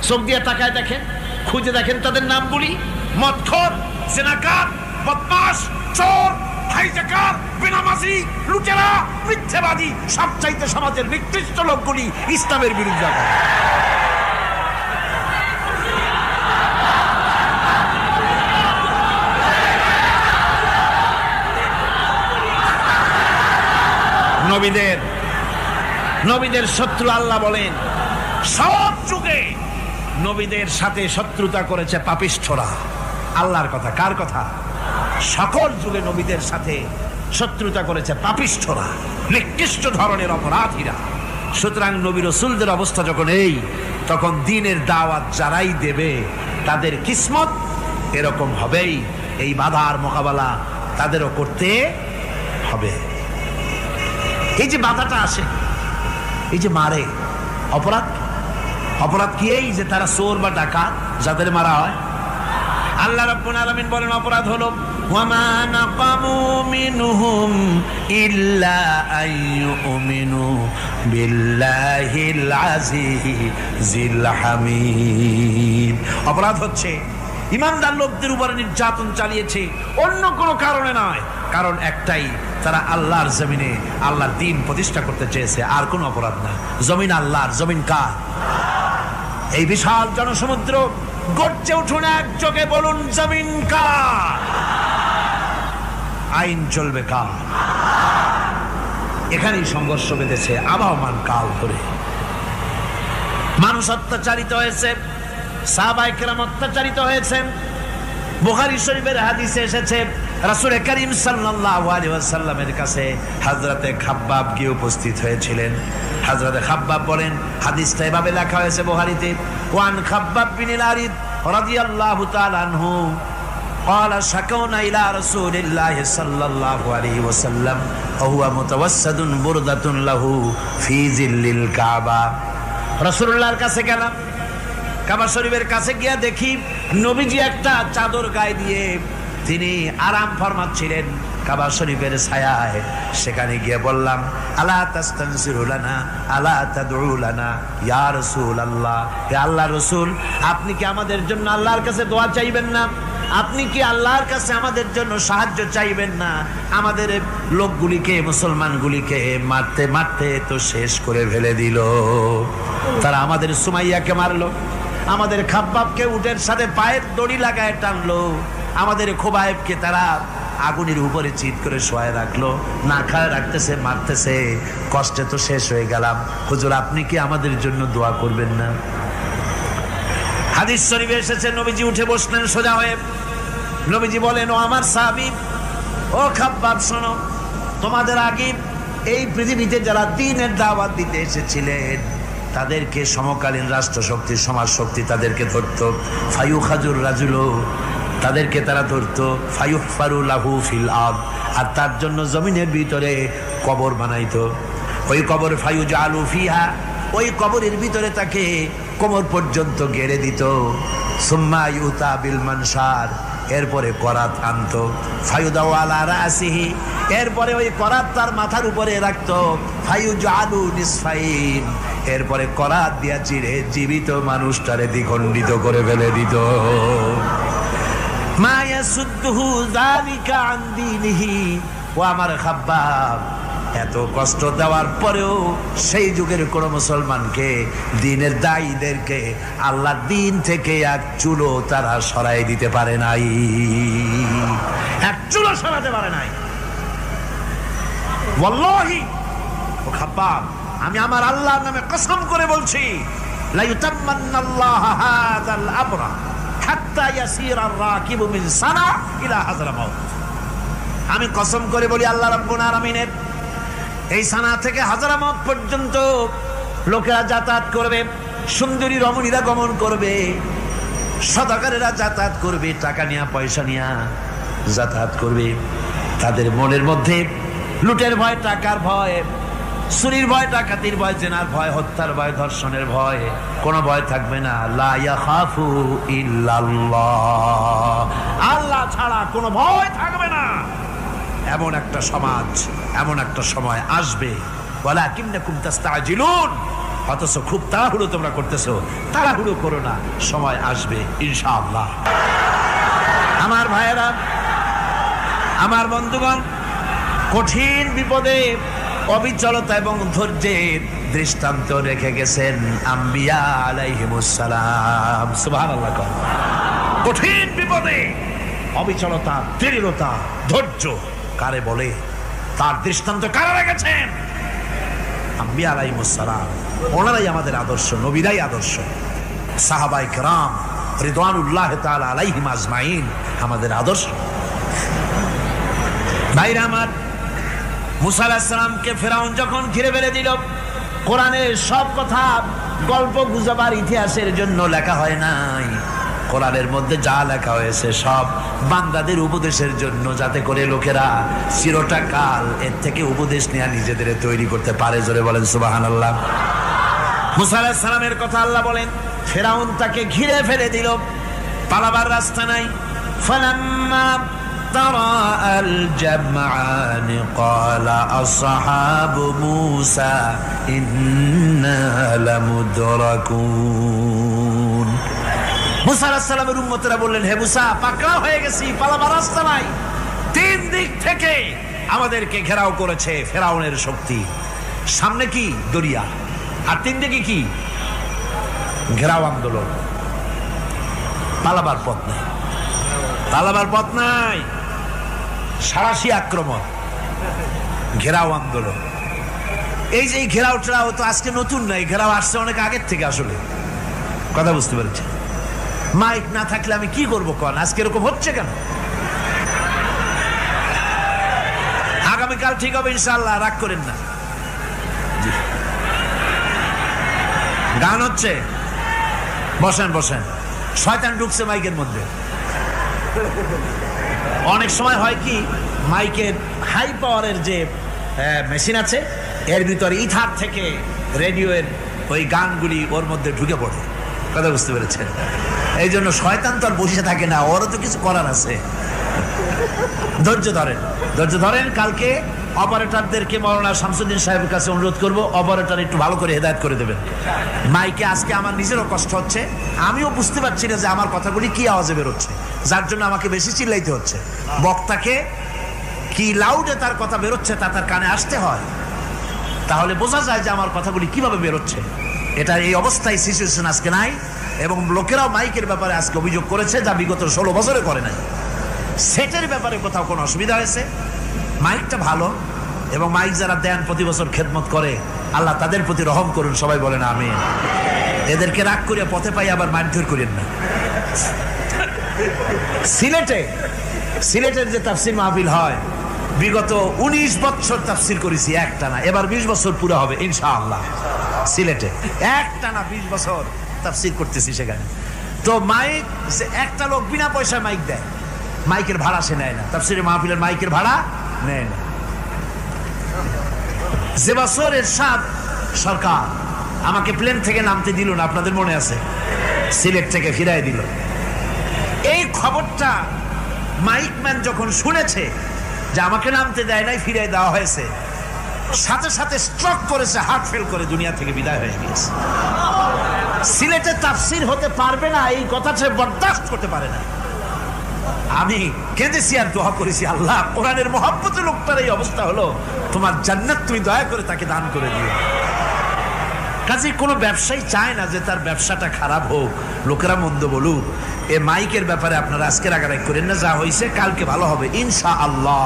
চোখ দিয়ে তাকায় দেখেন, খুঁজে দেখেন তাদের নামগুলি। মদখোর, জিনাকার, বদমাশ, চোর, হাইজাকার, বেনামাজি, লুটেরা, মিথ্যাবাদী, সবচাইতে সমাজের নিকৃষ্ট লোকগুলি ইসলামের বিরুদ্ধে করে। নবীদের শত্রু আল্লাহ বলেন সব যুগে নবীদের সাথে শত্রুতা করেছে পাপিষ্ঠরা। আল্লাহর কথা, কার কথা? সকল যুগে নবীদের সাথে শত্রুতা করেছে পাপিষ্ঠরা, নিকৃষ্ট ধরনের অপরাধীরা। সুতরাং নবী রাসূলদের অবস্থা যখন এই, তখন দ্বীনের দাওয়াত যারাই দেবে তাদের কিসমত এরকম হবেই। এই বাধার মোকাবেলা তাদেরও করতে হবে। এই যে বাধাটা আসে, এই যে মারে, অপরাধ কি? এই যে তারা চোর বা ডাকাত যাদের মারা হয়। আল্লাহ রাব্বুল আলামিন বলেন অপরাধ হলো ওয়ামা নাকামু মিনহুম ইল্লা আইয়ুমিনু বিল্লাহিল আজিজিল হামিদ। অপরাধ হচ্ছে ইমানদার লোকদের উপরে নির্যাতন চালিয়েছে, অন্য কোনো কারণে নয়। কারণ একটাই, তারা আল্লাহর জমিনে আল্লাহর দ্বীন প্রতিষ্ঠা করতে চেয়েছে, আর কোনো অপরাধ না। জমিন আল্লাহর, জমিন কার? এই বিশাল জনসমুদ্র গর্জে উঠুন একযোগে, বলুন জমিন কার? আইন চলবে কার? এখানেই সংঘর্ষ বেঁধেছে আবহমান কাল ধরে। মানুষ অত্যাচারিত হয়েছে, সাহাবায়ে কেরাম অত্যাচারিত হয়েছেন। বুখারী শরীফের হাদিসে এসেছে রাসূল করিম সাল্লাল্লাহু আলাইহি ওয়াসাল্লামের কাছে হযরতে খাব্বাব গিয়ে উপস্থিত হয়েছিলেন। হযরতে খাব্বাব বলেন, হাদিসটা এভাবে লেখা হয়েছে বুখারীতে, ওয়ান খাব্বাব বিন আরিদ রাদিয়াল্লাহু তাআলা আনহু قال شكونا إلى رسول الله صلى الله عليه وسلم وهو متوسد بردة له في ظل الكعبة। রাসূলুল্লাহর কাছে গেলাম, কাবা শরীফের কাছে গিয়া দেখি নবীজি একটা চাদর গায়ে দিয়ে তিনি আরাম ফরমাচ্ছিলেন কাবা শরীফের ছায়ায়। সেখানে গিয়ে বললাম, আলা তাস্তানসিরু লানা আলা তাদউ লানা ইয়া রাসূলুল্লাহ, হে আল্লাহর রাসূল, আপনি কি আমাদের জন্য আল্লাহর কাছে দোয়া চাইবেন না? আপনি কি আল্লাহর কাছে আমাদের জন্য সাহায্য চাইবেন না? আমাদের লোকগুলিকে, মুসলমানগুলিকে মারতে মারতে তো শেষ করে ফেলে দিল। তারা আমাদের সুমাইয়াকে মারলো, আমাদের খাব্বাবকে উটের সাথে পায়ের দড়ি লাগায় টানলো, আমাদের খোবায়েবকে তারা আগুনের উপরে চিৎ করে শোয়ায় রাখলো, না খায় রাখতেছে, মারতেছে। কষ্টে তো শেষ হয়ে গেলাম, হুজুর আপনি কি আমাদের জন্য দোয়া করবেন না? হাদিস শরীফে এসেছে নবীজি উঠে বসলেন সোজা হয়ে। নবীজি বলেন, ও আমার সাহাবী, ও খাব্বাব শোনো, তোমাদের আগে এই পৃথিবীতে যারা দ্বীনের দাওয়াত দিতে এসেছিলেন তাদেরকে সমকালীন রাষ্ট্রশক্তি, সমাজ শক্তি তাদেরকে ধরতো। ফায়ুখাজুর রাজুলো, তাদেরকে তারা ধরতো। ফায়ুহফারু লাহু ফিল আরদ, আর তার জন্য জমিনের ভিতরে কবর বানাইতো। ওই কবর ফায়ুজালু ফিহা, ওই কবরের ভিতরে তাকে কোমর পর্যন্ত গেড়ে দিত। সুম্মা ইউতা বিল মানশার, এরপরে করাত আনতো। ফায়ুদাউ আলা রাসিহি, এরপরে ওই করাত তার মাথার উপরে রাখতো। ফায়ুজালু নিসফাইন, এরপরে করাত দিয়া চিরে জীবিত মানুষটারে দ্বিখণ্ডিত করে ফেলে দিত। মা ইয়াসুদ্দুহু যালিকা আন দীনিহি, ও আমার খাব্বাব, এত কষ্ট দেওয়ার পরেও সেই যুগের কোন মুসলমানকে, দ্বীনের দায়ীদেরকে আল্লাহর দ্বীন থেকে এক চুলো তারা সরাই দিতে পারে নাই, এক চুলো সরাতে পারে নাই। ওয়াল্লাহি, ও খাব্বাব, আমি আমার আল্লাহর নামে কসম করে বলছি, লা ইউতাম্মান্নাল্লাহু হাযাল আমরা হাত্তা ইয়াসিরা আর-রাকিবু মিন সানা ইলা হাযরামাউত। আমি কসম করে বলি আল্লাহ রাব্বুল আলামিনের এই সানা থেকে হাজারামাউত পর্যন্ত লোকেরা যাতায়াত করবে, সুন্দরী রমণীরা গমন করবে, সদাগরেরা যাতায়াত করবে, টাকা নিয়া পয়সা নিয়া যাতায়াত করবে। তাদের মনের মধ্যে লুটের ভয়, টাকার ভয়, চুরির ভয়, ডাকাতির ভয়, জেনার ভয়, হত্যার ভয়, ধর্ষণের ভয়, কোনো ভয় থাকবে না। লা ইয়াখাফু ইল্লাল্লাহ, আল্লাহ ছাড়া কোনো ভয় থাকবে না। এমন একটা সমাজ, এমন একটা সময় আসবে, ওয়ালাকিন্নাকুম তাস্তাজিলুন, অথচ খুব তাড়াহুড়ো তোমরা করতেছো। তাড়াহুড়ো করো না, সময় আসবে ইনশাআল্লাহ। আমার ভাইয়েরা, আমার বন্ধুগণ, কঠিন বিপদে অবিচলতা এবং ধৈর্যের দৃষ্টান্ত রেখে গেছেন আম্বিয়া আলাইহিমুস সালাম। সুবহানাল্লাহ। কঠিন বিপদে অবিচলতা, দৃঢ়তা, ধৈর্য কারে বলে, তার দৃষ্টান্ত কারা রেখেছেন? আম্বিয়া আলাইহিস সালাম, ওনারাই আমাদের আদর্শ, নবীরাই আদর্শ, সাহাবায়ে কেরাম রিদওয়ানুল্লাহ তাআলা আলাইহিম আজমাইন আমাদের আদর্শ। ভাইরা আমার, মুসা আলাইহিস সালামকে ফেরাউন যখন ঘিরে ফেলে দিল, কোরআনের সব কথা গল্প গুজবার ইতিহাসের জন্য লেখা হয় নাই। কোরআনের মধ্যে যা লেখা হয়েছে সব বান্দাদের উপদেশের জন্য, যাতে করে লোকেরা চিরটা কাল এর থেকে উপদেশ নেওয়া নিজেদের তৈরি করতে পারে। জোরে বলেন সুবহানাল্লাহ। মুসা আলাইহিস সালামের কথা আল্লাহ বলেন, ফেরাউন তাকে ঘিরে ফেলে দিল, পালাবার রাস্তা নাই। ফালাম্মা ترى الجمعان قال أصحاب موسى إنا لمدركون। মুসা আলাইহিস সালামের উম্মতেরা বললেন, হে মুসা, পাকড়াও হয়ে গেছি, পালাবার রাস্তা নাই। তিন দিক থেকে আমাদেরকে ঘেরাও করেছে ফেরাউনের শক্তি। সামনে কি দরিয়া, আর তিন দিকে কি ঘেরাও আন্দোলন। পালাবার পথ নাই, পালাবার পথ নাই। সারাশি আক্রমণ, ঘেরাও আন্দোলন। এই যে ঘেরাও টেরাও তো আজকে নতুন নাই, ঘেরাও আসছে অনেক আগের থেকে। আসলে কথা বুঝতে পেরেছি। মাইক না থাকলে আমি কি করবো কোন? আজকে এরকম হচ্ছে কেন? আগামীকাল ঠিক হবে ইনশাআল্লাহ, রাগ করেন না। গান হচ্ছে, বসেন বসেন। শয়তান ঢুকছে মাইকের মধ্যে। অনেক সময় হয় কি, মাইকের হাই পাওয়ারের যে মেশিন আছে, এর ভিতরে ইথার থেকে রেডিওর ওই গানগুলি ওর মধ্যে ঢুকে পড়ে। কথা বুঝতে পেরেছেন? এই জন্য শয়তান তো আর বসে থাকে না, ওরও তো কিছু করার আছে। ধৈর্য ধরেন, ধৈর্য ধরেন। কালকে অপারেটরদেরকে মাওলানা শামসুদ্দিন সাহেবের কাছে অনুরোধ করব, অপারেটর একটু ভালো করে হেদায়েত করে দেবেন। মাইকে আজকে আমার নিজেরও কষ্ট হচ্ছে, আমিও বুঝতে পারছি না যে আমার কথাগুলি কি আওয়াজে বেরোচ্ছে, যার জন্য আমাকে বেশি চিল্লাইতে হচ্ছে। বক্তাকে কি লাউডে তার কথা বেরোচ্ছে তা তার কানে আসতে হয়, তাহলে বোঝা যায় যে আমার কথাগুলি কিভাবে বেরোচ্ছে। এটা এই অবস্থায় সিচুয়েশন আজকে নাই, এবং লোকেরাও মাইকের ব্যাপারে আজকে অভিযোগ করেছে, যা বিগত 16 বছরে করে নাই। সেটের ব্যাপারে কোথাও কোনো অসুবিধা হয়েছে? মাইকটা ভালো, এবং মাইক যারা দেন প্রতি বছর খেদমত করে, আল্লাহ তাদের প্রতি রহম করুন। সবাই বলেন আমিন। এদেরকে রাগ করে পথে পাই আবার মারধর করেন না। সিলেটের যে তাফসির মাহফিল হয়, বিগত 19 বছর তাফসির করেছি একটানা, এবার 20 বছর পুরো হবে ইনশাআল্লাহ। সিলেটে একটানা 20 বছর তাফসির করতেছি সেখানে। তো মাইক, একটা লোক বিনা পয়সায় মাইক দেয়, মাইকের ভাড়া সে নেয় না। তাফসিরের মাহফিলের মাইকের ভাড়া নেয় না। যে বছর এরশাদ সরকার আমাকে প্লেন থেকে নামতে দিল না, আপনাদের মনে আছে? সিলেট থেকে ফিরাই দিল। এই খবরটা মাইকম্যান যখন শুনেছে যে আমাকে নামতে দেয় নাই, ফিরাই দেওয়া হয়েছে, সাথে সাথে স্ট্রোক করেছে, হার্ট ফেল করে দুনিয়া থেকে বিদায় হয়ে গিয়েছে। সিলেটে তাফসির হতে পারবে না, এই কথা সে বরদাস্ত করতে পারে না। আমি কেঁদেছি আর দোয়া করেছি, আল্লাহ, কোরআনের মহব্বতে লোকটার এই অবস্থা হলো, তোমার জান্নাত তুমি দয়া করে তাকে দান করে দিও। কাজে কোনো ব্যবসায়ী চায় না যে তার ব্যবসাটা খারাপ হোক, লোকেরা মন্দ বলুক। এ মাইকের ব্যাপারে আপনারা আজকে রাগারাগ করেন না, যা হয়েছে কালকে ভালো হবে ইনশাআল্লাহ।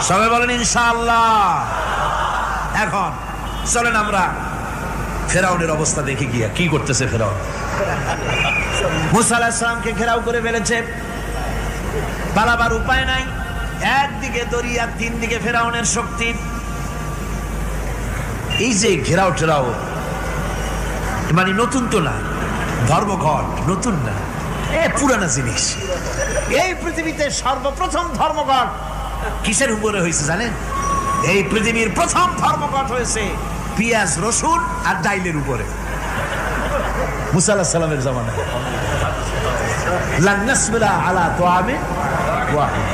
সবাই বলেন ইনশাআল্লাহ। এখন চলেন আমরা ফেরাউনের অবস্থা দেখে গিয়া কি করতেছে ফেরাউন। মুসা আলাইহিস সালামকে ঘেরাও করে ফেলেছে, পালাবার উপায় নাই। একদিকে দরিয়া, তিন দিকে ফেরাউনের শক্তি। এই যে ঘেরাও টেরাও মানে নতুন তো না, ধর্মঘট নতুন না, পুরানা জিনিস। এই পৃথিবীতে সর্বপ্রথম ধর্মঘট কিসের উপরে হয়েছে জানেন? এই পৃথিবীর প্রথম ধর্মঘট হয়েছে পেঁয়াজ, রসুন আর ডাইলের উপরে, মুসা আলাইহিস সালামের জামানায়। লান নাসবিরা আলা তাআমিন ওয়াহিদ,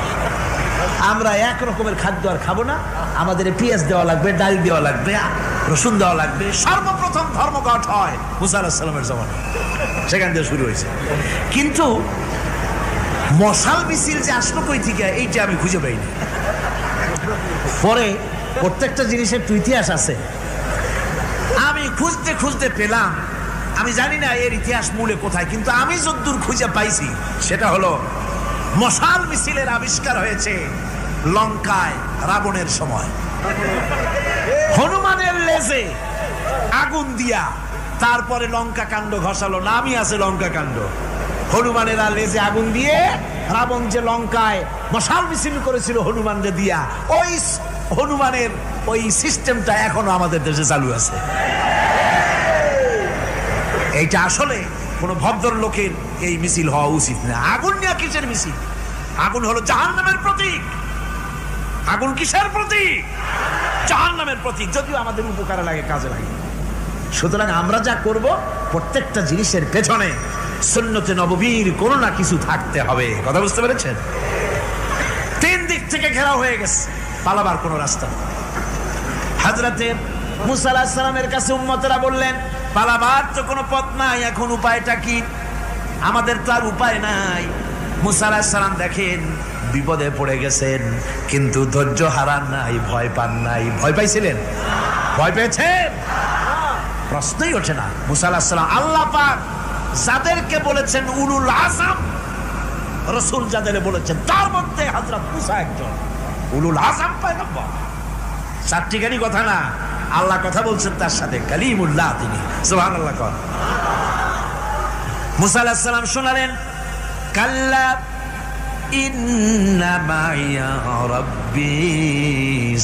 আমরা এক রকমের খাদ্য আর খাবো না, আমাদের পেঁয়াজ দেওয়া লাগবে, ডাল দেওয়া লাগবে, রসুন দেওয়া লাগবে। সর্বপ্রথম ধর্মঘট হয় মুসা আলাইহিস সালামের জামানায়, সেখান থেকে শুরু হয়েছে। কিন্তু মশাল মিছিল যে আসলো কই থেকে, এইটা আমি খুঁজে পাইনি। পরে প্রত্যেকটা জিনিসের তো ইতিহাস আছে, আমি খুঁজতে খুঁজতে পেলাম। আমি জানি না এর ইতিহাস মূলে কোথায়, কিন্তু আমি যতদূর খুঁজে পাইছি সেটা হলো মশাল মিছিলের আবিষ্কার হয়েছে লঙ্কায় রাবণের সময়। হনুমানের লেজে আগুন দিয়া তারপরে লঙ্কা কাণ্ড ঘষালো, নামই আছে লঙ্কা কাণ্ড। হনুমানের লেজে আগুন দিয়ে রাবণ যে লঙ্কায় মশাল মিছিল করেছিল হনুমানকে দিয়া, ওই হনুমানের ওই সিস্টেমটা এখনো আমাদের দেশে চালু আছে। এইটা আসলে কোন ভদ্র লোকের এই মিছিল হওয়া উচিত না। আগুন নিয়ে কিসের মিছিল? আগুন হলো জাহান্নামের প্রতীক। আগুন কিসের প্রতীক? জাহান্নামের প্রতীক। যদিও আমাদের উপকারে লাগে, কাজে লাগে। সুতরাং আমরা যা করব প্রত্যেকটা জিনিসের পেছনে সুন্নতে নববীর কোনো না কিছু থাকতে হবে। কথা বুঝতে পেরেছেন? 3 দিক থেকে ঘেরাও হয়ে গেছে, পালাবার কোনো রাস্তা নেই। হযরতে মুসা আলাইহিস সালামের কাছে উম্মতেরা বললেন, পালাবার তো কোনো পথ নাই, এখন উপায়টা কি? আমাদের তো আর উপায় নাই। মুসা আলাইহিস সালাম দেখেন বিপদে পড়ে গেছেন, কিন্তু ধৈর্য হারান নাই, ভয় পান নাই। ভয় পাইছিলেন? ভয় পেয়েছেন? প্রশ্নই ওঠে না। মুসা আলাইহিস সালাম আল্লাহ পাক যাদেরকে বলেছেন উলুল আযম, রাসূল যাদের বলেছেন তার মধ্যে হযরত মুসা একজন উলুল আযম পয়গম্বর। চারটিখানি কথা না, আল্লাহ কথা বলছেন তার সাথে, কালিমুল্লাহ তিনি। সুবহানাল্লাহ। কর মুসা আলাইহিস সালাম শোনালেন, কাল্লা ইন্না মাইয়া রাব্বি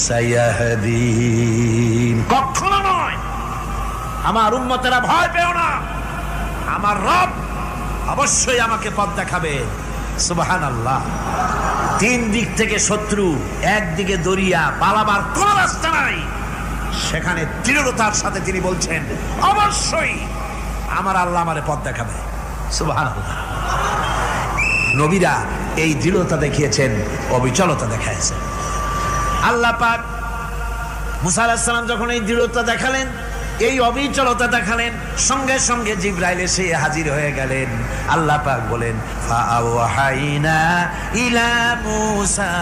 সায়াহদিন। কখনো নয়, আমার উম্মতেরা ভয় পেও না, আমার রব অবশ্যই আমাকে পথ দেখাবে। সুবহানাল্লাহ। 3 দিক থেকে শত্রু, একদিকে দরিয়া, পালাবার কোন রাস্তা নাই। সেখানে দৃঢ়তার সাথে তিনি বলছেন, অবশ্যই আমার আল্লাহ আমারে পথ দেখাবে। সুবহানাল্লাহ। নবীরা এই দৃঢ়তা দেখিয়েছেন, অবিচলতা দেখাইছেন। আল্লাহ পাক মুসা আলাইহিস সালাম যখন এই দৃঢ়তা দেখালেন, এই অবিচলতা দেখালেন, সঙ্গে সঙ্গে জিবরাইল এসে হাজির হয়ে গেলেন। আল্লাহ পাক বলেন, ফাআওহাইনা ইলা মূসা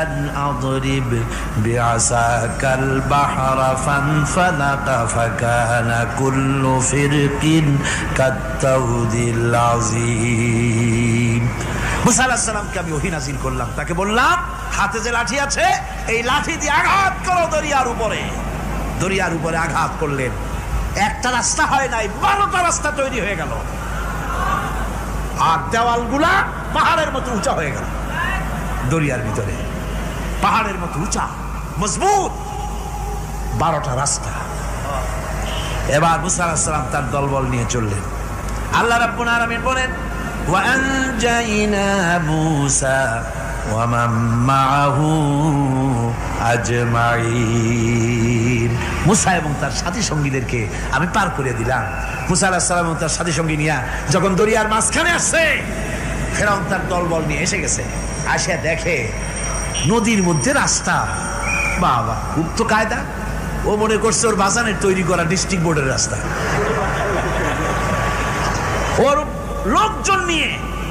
আন আদরিব বিআসাকাল বাহরা ফানফালাকা ফাকানা কুল্লু ফিরকিন কাত্তাউদিল আযীম। মুসা আলাইহিস সালামকে আমি ওহী নাযিল করলাম, তাকে বললাম হাতে যে লাঠি আছে এই লাঠি দিয়ে আঘাত করো দরিয়ার উপরে। দরিয়ার উপরে আঘাত করলেন, একটা রাস্তা হয় নাই, 12টা রাস্তা তৈরি হয়ে গেল। আর দেওয়ালগুলা পাহাড়ের মতো উঁচা হয়ে গেল। দরিয়ার ভিতরে পাহাড়ের মতো উঁচা মজবুত 12টা রাস্তা। এবার মুসা আলাইহিস সালাম তার দলবল নিয়ে চললেন। আল্লাহ রাব্বুল আলামিন বলেন, ওয়া আনজাইনা মূসা ওয়া মান মাআহু আজমাইন। মুসা এবং তার সাথী সঙ্গীদেরকে আমি পার করে দিলাম। মুসা আলাইহিস সালাম এবং তার সাথী সঙ্গী নিয়ে যখন দরিয়ার মাঝখানে আসছে, ফেরাউন তার দলবল নিয়ে এসে গেছে। আসে দেখে নদীর মধ্যে রাস্তা। বাবা, খুব তো কায়দা। ও মনে করছে ওর বাজানের তৈরি করা ডিস্ট্রিক্ট বোর্ডের রাস্তা। ওর লোকজন নিয়ে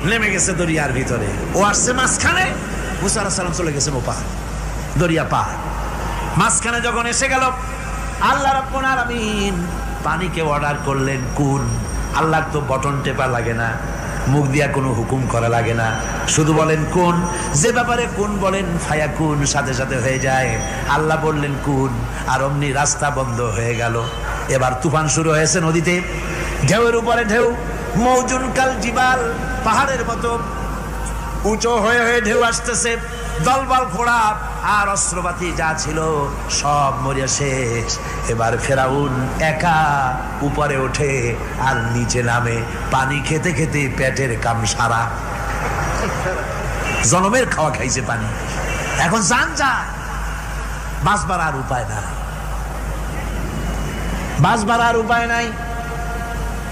নেমে গেছে দরিয়ার ভিতরে। ও আসছে মাঝখানে, মুসা আলাইহিস সালাম চলে গেছেন ওপার, দরিয়া পার। মাঝখানে যখন এসে গেল, আল্লাহ রাব্বুল আলামিন পানিকে অর্ডার করলেন কুন। আল্লাহর তো বটন টেপা লাগে না, মুখ দিয়া কোনো হুকুম করা লাগে না, শুধু বলেন কুন। যে ব্যাপারে কুন বলেন ফায়াকুন, সাথে সাথে হয়ে যায়। আল্লাহ বললেন কুন, আর অমনি রাস্তা বন্ধ হয়ে গেল। এবার তুফান শুরু হয়েছে নদীতে, ঢেউয়ের উপরে ঢেউ, মৌজুন কাল জিবাল, পাহাড়ের মতো উঁচু হয়ে হয়ে ঢেউ আসতেছে। দলবল ঘোড়া আর অস্ত্রপাতি যা ছিল সব মরিয়া শেষ। এবার ফেরাউন একা উপরে ওঠে আর নিচে নামে, পানি খেতে খেতে পেটের কাম সারা। জনমের খাওয়া খাইছে পানি, এখন জান যায়। বাঁচবার আর উপায় নাই, বাঁচবার আর উপায় নাই।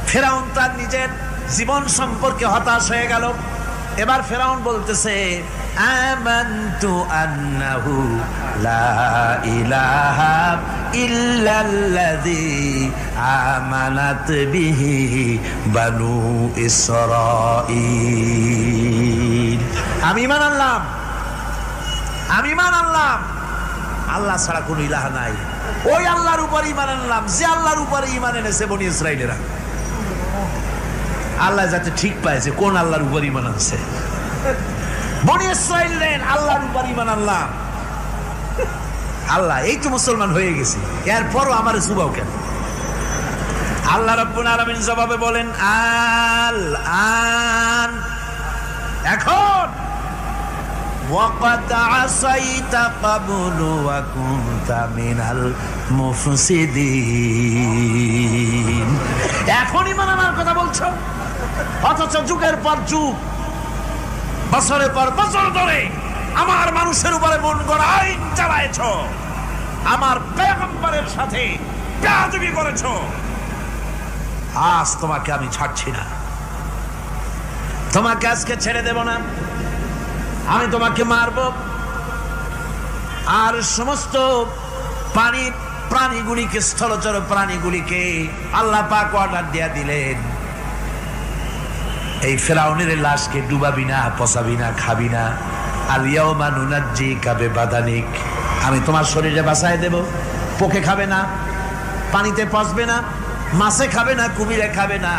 ফেরাউন তার নিজের জীবন সম্পর্কে হতাশ হয়ে গেল। এবার ফেরাউন বলতেছে, আমানতু আন্নাহু লা ইলাহা ইল্লাল্লাযী আমানাত বিহি বানু ইসরাঈল। আমি ঈমান আনলাম, আমি ঈমান আনলাম, আল্লাহ ছাড়া কোনো ইলাহ নাই। ওই আল্লাহর উপর ঈমান আনলাম যে আল্লাহর উপরে ঈমান এনেছে বনি ইসরাঈলেরা। আল্লাহ যাতে ঠিক পায় যে কোন আল্লাহর উপর ঈমান আনছে। বনি ইসরাঈল আল্লাহর উপর ঈমান আনলাম। আল্লাহ এই তো মুসলমান হয়ে গেছি, এরপরও আমার জুবাও কেন? আল্লাহ রাব্বুল আলামিন জবাবে বলেন, আল আন, এখন ওয়াকাদ আসাইতা ক্বাবলু ওয়া কুনতা মিনাল মুফসিদিন, এখন ঈমান আনার কথা বলছো, অথচ যুগের পর যুগ, বছরের পর বছর ধরে আমার মানুষের উপরে মন গড়া আইন চালায়েছো, আমার পয়গম্বরের সাথে বেয়াদবি করেছো। আজ তোমাকে আমি ছাড়ছি না, তোমাকে আজকে ছেড়ে দেব না, আমি তোমাকে মারব। আর সমস্ত প্রাণীগুলিকে, স্থলচর প্রাণীগুলিকে আল্লাহ পাক অর্ডার দিয়া দিলেন, এই ফেরাউনের লাশকে ডুবাবি না, পচাবি না, খাবি না। আল ইয়াউমা নুনাজ্জিকা বিবাদানিক, আমি তোমার শরীরে বাঁচায় দেব। পোকে খাবে না, পানিতে পচবে না, মাছে খাবে না, কুমিরে খাবে না,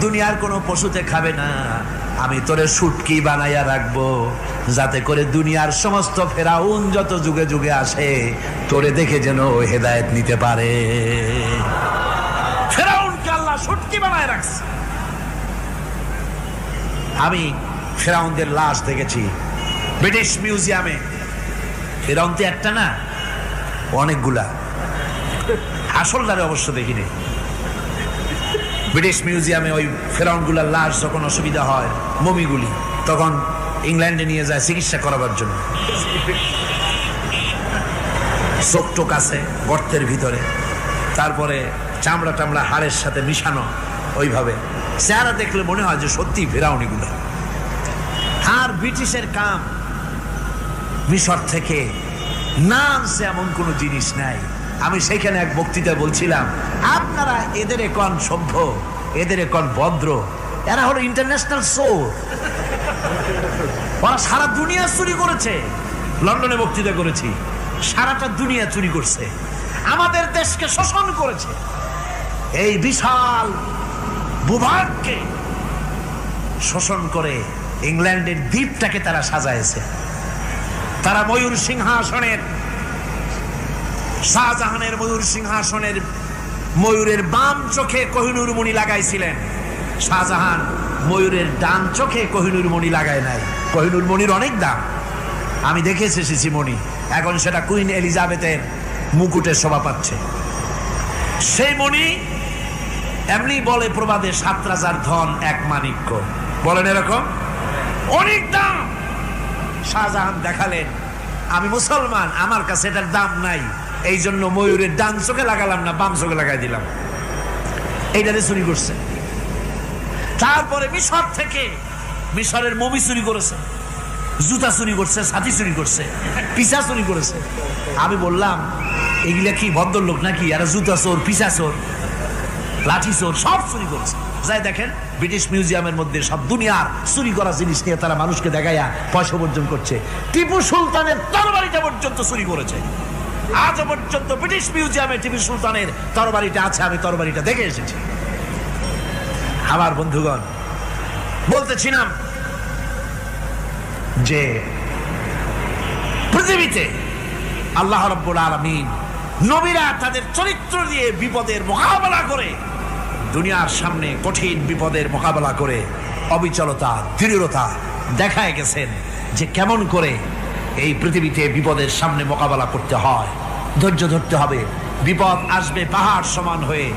দুনিয়ার কোনো পশুতে খাবে না। আমি তোরে শুটকি বানাইয়া রাখবো, যাতে করে দুনিয়ার সমস্ত ফেরাউন যত যুগে যুগে আসে তোরে দেখে যেন হেদায়েত নিতে পারে। ফেরাউনকে আল্লাহ শুটকি বানায় রাখছে। আমি ফেরাউনদের লাশ দেখেছি ব্রিটিশ মিউজিয়ামে। ফেরাউন তো একটা না, অনেকগুলা। আসলটারে অবশ্য দেখিনি। ব্রিটিশ মিউজিয়ামে ওই ফেরাউনগুলার লাশ যখন অসুবিধা হয়, মমিগুলি, তখন ইংল্যান্ডে নিয়ে যায় চিকিৎসা করাবার জন্য। চোখ টোক আছে গর্তের ভিতরে, তারপরে চামড়া টামড়া হাড়ের সাথে মিশানো, ওইভাবে চেহারা দেখলে মনে হয় যে সত্যি ফেরাউনিগুলো। আর ব্রিটিশের কাম মিশর থেকে না আনছে এমন কোনো জিনিস নাই। আমি সেখানে এক বক্তৃতায় বলছিলাম, আপনারা এদের এখন সভ্য, এদের এখন ভদ্র, এরা হলো ইন্টারন্যাশনাল চোর। ওরা সারা দুনিয়া চুরি করেছে। লন্ডনে বক্তৃতা করেছি, সারাটা দুনিয়া চুরি করছে, আমাদের দেশকে শোষণ করেছে। এই বিশাল ভূভাগকে শোষণ করে ইংল্যান্ডের দ্বীপটাকে তারা সাজাইছে। তারা ময়ূর সিংহাসনের, শাহজাহানের ময়ূর সিংহাসনের ময়ূরের বাম চোখে কোহিনূর মণি লাগাইছিলেন। শাহজাহান ময়ূরের ডান চোখে কোহিনূর মণি লাগায় নাই। কোহিনূর মণির অনেক দাম, আমি দেখে এসেছি মণি। এখন সেটা কুইন এলিজাবেথের মুকুটে শোভা পাচ্ছে। সেই মণি এমনি বলে প্রবাদে, 7 রাজার ধন 1 মাণিক্য, বলেন এরকম, অনেক দাম। শাহজাহান দেখালেন, আমি মুসলমান, আমার কাছে এটার দাম নাই, এই জন্য ময়ূরের ডান চোখে লাগালাম না, বাম চোখে লাগাই দিলাম। এইটাতে চুরি করছে। তারপরে মিশর থেকে, মিশরের মমি চুরি করেছে, জুতা চুরি করছে, ছাতি চুরি করছে, পিসা চুরি করেছে। আমি বললাম, এগুলা কি ভদ্রলোক নাকি? এরা জুতা চোর, পিসা চোর, লাঠি চোর, সব চুরি করেছে। যাই দেখেন ব্রিটিশ মিউজিয়ামের মধ্যে সব দুনিয়ার চুরি করা জিনিস নিয়ে তারা মানুষকে দেখাইয়া পয়সা অর্জন করছে। টিপু সুলতানের তরবারিটা পর্যন্ত চুরি করেছে। আজ পর্যন্ত ব্রিটিশ মিউজিয়ামে টিপু সুলতানের তরবারিটা আছে, আমি তরবারিটা দেখে এসেছি। আমার বন্ধুগণ, বলতেছিলাম যে পৃথিবীতে আল্লাহ রাব্বুল আলামিন নবীরা তাদের চরিত্র দিয়ে বিপদের মোকাবেলা করে, দুনিয়ার সামনে কঠিন বিপদের মোকাবেলা করে অবিচলতা, দৃঢ়তা দেখায় গেছেন যে কেমন করে এই পৃথিবীতে বিপদের সামনে মোকাবেলা করতে হয়। ধৈর্য ধরতে হবে, বিপদ আসবে পাহাড় সমান হয়ে,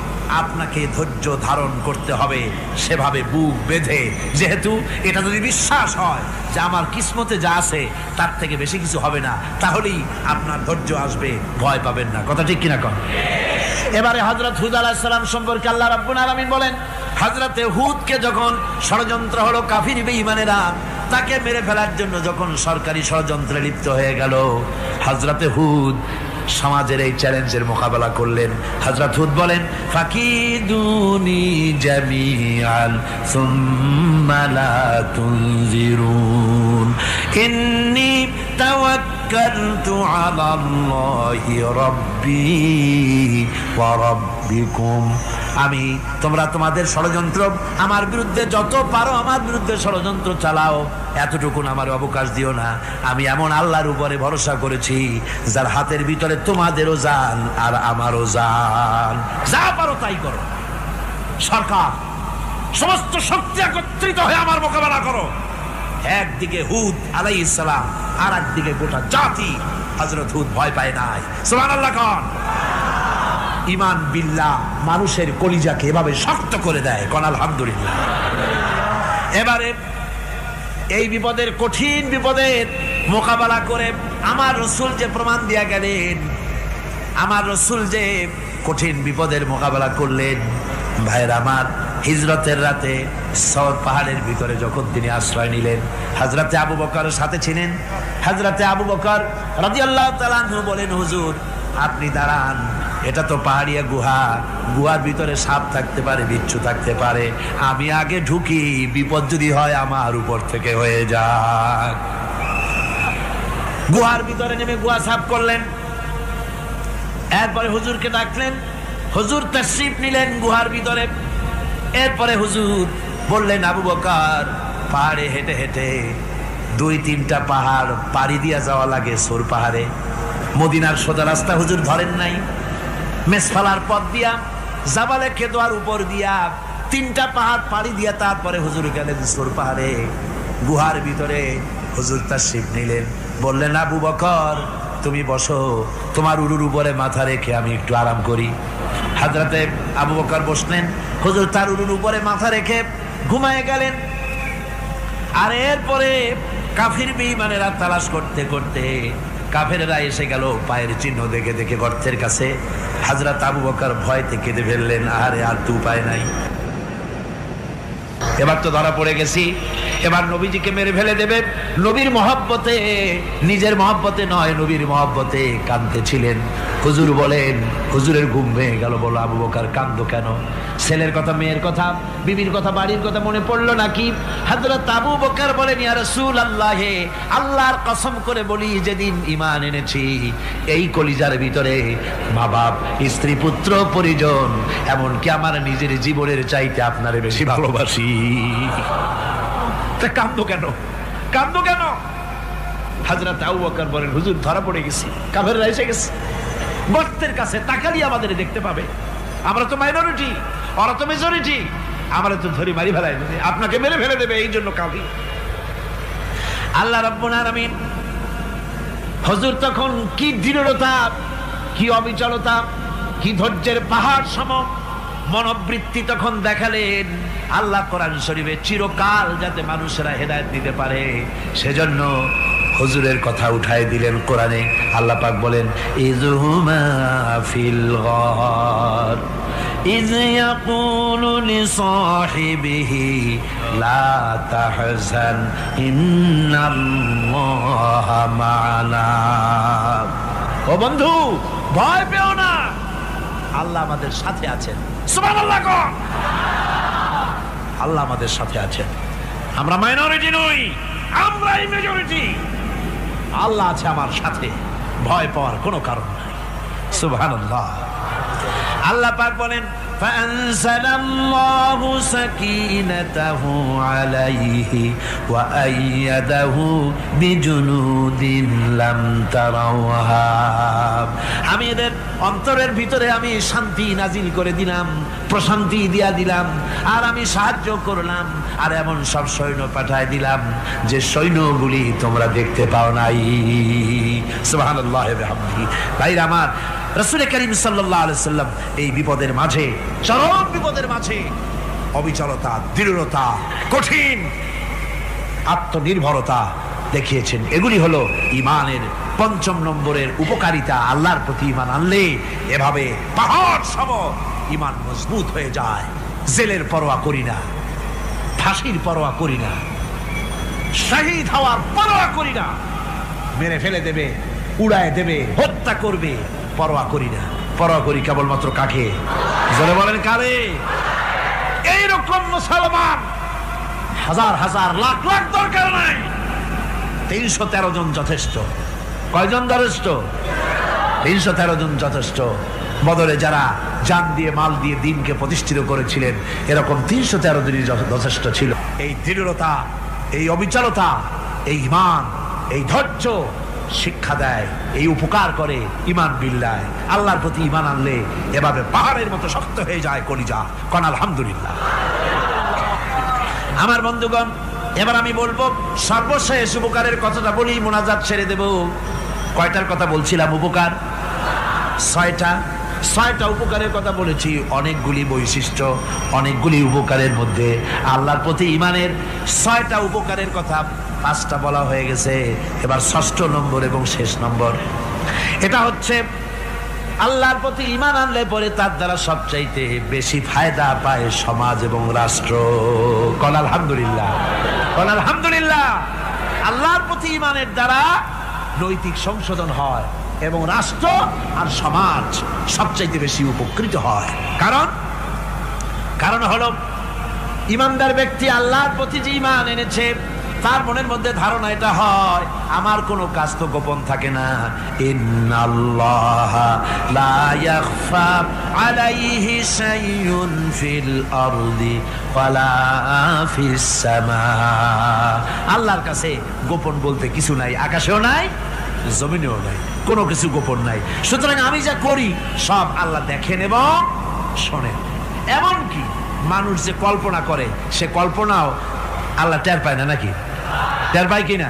আপনাকে ধৈর্য ধারণ করতে হবে সেভাবে বুক বেঁধে। যেহেতু এটা যদি বিশ্বাস হয় যে আমার কিসমতে যা আছে তার থেকে বেশি কিছু হবে না, তাহলেই আপনার ধৈর্য আসবে, ভয় পাবেন না। কথা ঠিক কিনা কন? এবারে হযরত হুদ আলাইহিস সালাম সম্পর্কে আল্লাহ রাব্বুল আলামিন বলেন, হযরতে হুদকে যখন ষড়যন্ত্র হলো, কাফির বেঈমানেরা তাকে মেরে ফেলার জন্য যখন সরকারি ষড়যন্ত্রে লিপ্ত হয়ে গেল, হযরতে হুদ সমাজের এই চ্যালেঞ্জের মোকাবেলা করলেন। হযরত হুদ বলেন, ফাকিদুনি জামিআন সুম্মা লা তুনজিরুন ইন্নী তাওয়াক্কালতু আলাল্লাহি রাব্বি ওয়া রাব্বি বিকুম, আমি তোমরা তোমাদের ষড়যন্ত্র আমার বিরুদ্ধে যত পারো আমার বিরুদ্ধে ষড়যন্ত্র চালাও, এতটুকুন আমার অবকাশ দিও না। আমি এমন আল্লাহর উপরে ভরসা করেছি যার হাতের ভিতরে তোমাদেরও জান আর আমারও জান। যা পারো তাই করো। সরকার সমস্ত শক্তি একত্রিত হয়ে আমার মোকাবেলা করো। একদিকে হুদ আলাইহিস সালাম, আর একদিকে গোটা জাতি। হযরত হুদ ভয় পায় নাই। সুবহানাল্লাহ কোন। ঈমান বিল্লাহ মানুষের কলিজাকে এভাবে শক্ত করে দেয়। কোন আলহামদুলিল্লাহ। এবারে এই বিপদের, কঠিন বিপদের মোকাবেলা করে আমার রাসূল যে প্রমাণ দিয়া গেলেন, আমার রাসূল যে কঠিন বিপদের মোকাবেলা করলেন, ভাইরা আমার, হিজরতের রাতে সওদ পাহাড়ের ভিতরে যখন তিনি আশ্রয় নিলেন, হযরতে আবু বকরের সাথে ছিলেন। হযরতে আবু বকর রাদিয়াল্লাহু তাআলা আনহু বলেন, হুজুর আপনি দাঁড়ান, এটা তো পাহাড়িয়া গুহা, গুহার ভিতরে সাপ থাকতে পারে, বিচ্ছু থাকতে পারে, আমি আগে ঢুকি, বিপদ যদি হয় আমার উপর থেকে হয়ে যাক। গুহার ভিতরে নেমে গুহা সাফ করলেন। এরপরে হুজুরকে ডাকলেন, হুজুর তাশরীফ নিলেন গুহার ভিতরে। এরপরে হুজুর বললেন, আবু বকর, পাহাড়ে হেঁটে হেঁটে 2-3টা পাহাড় পাড়ি দিয়া যাওয়া লাগে সোর পাহাড়ে। মদিনার সোজা রাস্তা হুজুর ধরেন নাই, মেসফালার পথ দিয়া জাবালে কেদোয়ার উপর দিয়া 3টা পাহাড় পাড়ি দিয়া তারপরে হুজুর গেলেন সোর পাহাড়ে। গুহার ভিতরে হুজুর তাশরীফ নিলেন। বললেন, আবু বকর তুমি বসো, তোমার উরুর উপরে মাথা রেখে আমি একটু আরাম করি। হযরতে আবু বকর বসলেন, হুজুর তার উরুর উপরে মাথা রেখে ঘুমায় গেলেন। আর এরপরে কাফির বেঈমানেরা তালাশ করতে করতে কাফেররা এসে গেল পায়ের চিহ্ন দেখে দেখে গর্তের কাছে। হযরত আবু বকর ভয়তে কেঁদে ফেললেন, আরে আর তো উপায় নাই, এবার তো ধরা পড়ে গেছি, এবার নবীজিকে মেরে ফেলে দেবে। নবীর মহব্বতে, নিজের মহব্বতে নয়, নবীর মহব্বতে কাঁদতেছিলেন। হুজুর বলেন, হুজুরের ঘুম ভেঙে গেল। বলো, আবু বকর কাঁদো কেন? ছেলের কথা, মেয়ের কথা, বিবির কথা, বাড়ির কথা মনে পড়লো নাকি? হযরত আবু বকর বলেন, ইয়া রাসূলুল্লাহ, আল্লাহর কসম করে বলি, যেদিন ঈমান এনেছি এই কলিজার ভিতরে মা বাপ, স্ত্রী, পুত্র, পরিজন, এমনকি আমার নিজের জীবনের চাইতে আপনারে বেশি ভালোবাসি। কাঁদো কেন? কাঁদো কেন? হযরত আবু বকর বলেন, হুজুর ধরা পড়ে গেছি, কাফেররা এসে গেছে গর্তের কাছে, তাকালি আমাদের দেখতে পাবে, আমরা তো মাইনরিটি, ওরা তো মেজরিটি, আমরা তো ধরি মারি ফেলাই দেবে, আপনাকে মেরে ফেলে দেবে, এই জন্য কাঁদি। আল্লাহ রাব্বুল আলামিন, হুজুর তখন কি দৃঢ়তা, কি অবিচলতা, কি ধৈর্যের পাহাড় সম মনোবৃত্তি তখন দেখালেন। আল্লাহ কোরআন শরীফে চিরকাল যাতে মানুষেরা হেদায়েত নিতে পারে সেজন্য হুজুরের কথা উঠায় দিলেন কোরআনে। আল্লাহ পাক বলেন, ইযহুমা ফিল গার ইয ইয়াকুলু লিসাহিবিহি লা তাহজান ইন্নাল্লাহা মা'ানা। ও বন্ধু, ভয় পেও না, আল্লাহ আমাদের সাথে আছেন। সুবহানাল্লাহ কোন। আল্লাহ আমাদের সাথে আছেন। আমরা মাইনরিটি নই, আমরাই মেজরিটি। আল্লাহ আছে আমার সাথে, ভয় পাওয়ার কোনো কারণ নাই। সুবহানাল্লাহ। আল্লাহ পাক বলেন, ফাআনসালাল্লাহু সাকিনাতাহু আলাইহি ওয়া আইয়াদাহু বিজুনুদিন লাম তারাওহা। আমি এদের অন্তরের ভিতরে আমি শান্তি নাজিল করে দিলাম, প্রশান্তি দিয়া দিলাম, আর আমি সাহায্য করলাম, আর এমন সব সৈন্য পাঠায় দিলাম যে সৈন্যগুলি তোমরা দেখতে পাও নাই। সুবহানাল্লাহি ওয়া বিহামদিহি। ভাইরা আমার, রাসূল করিম সাল্লাল্লাহু আলাইহি সাল্লাম এই বিপদের মাঝে, চরম বিপদের মাঝে অবিচলতা, দৃঢ়তা, কঠিন আত্মনির্ভরতা দেখিয়েছেন। এগুলি হলো ঈমানের 5ম নম্বরের উপকারিতা। আল্লাহর প্রতি ঈমান আনলে এভাবে পাহাড় সম ঈমান মজবুত হয়ে যায়। জেলের পরোয়া করি না, ফাঁসির পরোয়া করি না, শহীদ হওয়ার পরোয়া করি না, মেরে ফেলে দেবে, উড়ায় দেবে, হত্যা করবে, পরোয়া করি না। পরোয়া করি কেবলমাত্র কাকে? জোরে বলেন, কারে? এইরকম মুসলমান হাজার হাজার লাখ লাখ দরকার নাই, 313 জন যথেষ্ট। কয়জন যথেষ্ট? 313 জন যথেষ্ট। বদরে যারা জান দিয়ে মাল দিয়ে দিনকে প্রতিষ্ঠিত করেছিলেন। এরকম 313 দিনই যথেষ্ট ছিল। এই দৃঢ়তা, এই অবিচলতা, এই ঈমান, এই ধৈর্য শিক্ষা দেয়, এই উপকার করে ঈমান বিল্লাহ। আল্লাহর প্রতি ঈমান আনলে এভাবে পাহাড়ের মতো শক্ত হয়ে যায় কলিজা। কোন আলহামদুলিল্লাহ। আমার বন্ধুগণ, এবার আমি বলবো সর্বশেষ উপকারের কথাটা বলি, মোনাজাত ছেড়ে দেব। কয়টার কথা বলছিলাম? উপকার 6টা উপকারের কথা বলেছি। অনেকগুলি বৈশিষ্ট্য, অনেকগুলি উপকারের মধ্যে আল্লাহর প্রতি ঈমানের 6টা উপকারের কথা 5টা বলা হয়ে গেছে। এবার 6ষ্ঠ নম্বর এবং শেষ নম্বর, এটা হচ্ছে আল্লাহর প্রতি ঈমান আনলে পরে তার দ্বারা সবচাইতে বেশি ফায়দা পায় সমাজ এবং রাষ্ট্র। কোন আলহামদুলিল্লাহ, কোন আলহামদুলিল্লাহ। আল্লাহর প্রতি ঈমানের দ্বারা নৈতিক সংশোধন হয় এবং রাষ্ট্র আর সমাজ সবচাইতে বেশি উপকৃত হয়। কারণ হলো ঈমানদার ব্যক্তি আল্লাহর প্রতি যে ঈমান এনেছে তার মনের মধ্যে ধারণা এটা হয়, আমার কোনো কাজ তো গোপন থাকে না। ইন্নাল্লাহা লা ইয়াখফা আলাইহি শাইউন ফিল আরদি ওয়ালা ফিস সামা। আল্লাহর কাছে গোপন বলতে কিছু নাই, আকাশেও নাই, জমিনেও নাই, কোনো কিছু গোপন নাই। সুতরাং আমি যা করি সব আল্লাহ দেখেন এবং শোনেন। এমনকি মানুষ যে কল্পনা করে সে কল্পনাও আল্লাহ টের পায় না, নাকি? টের পায় কিনা?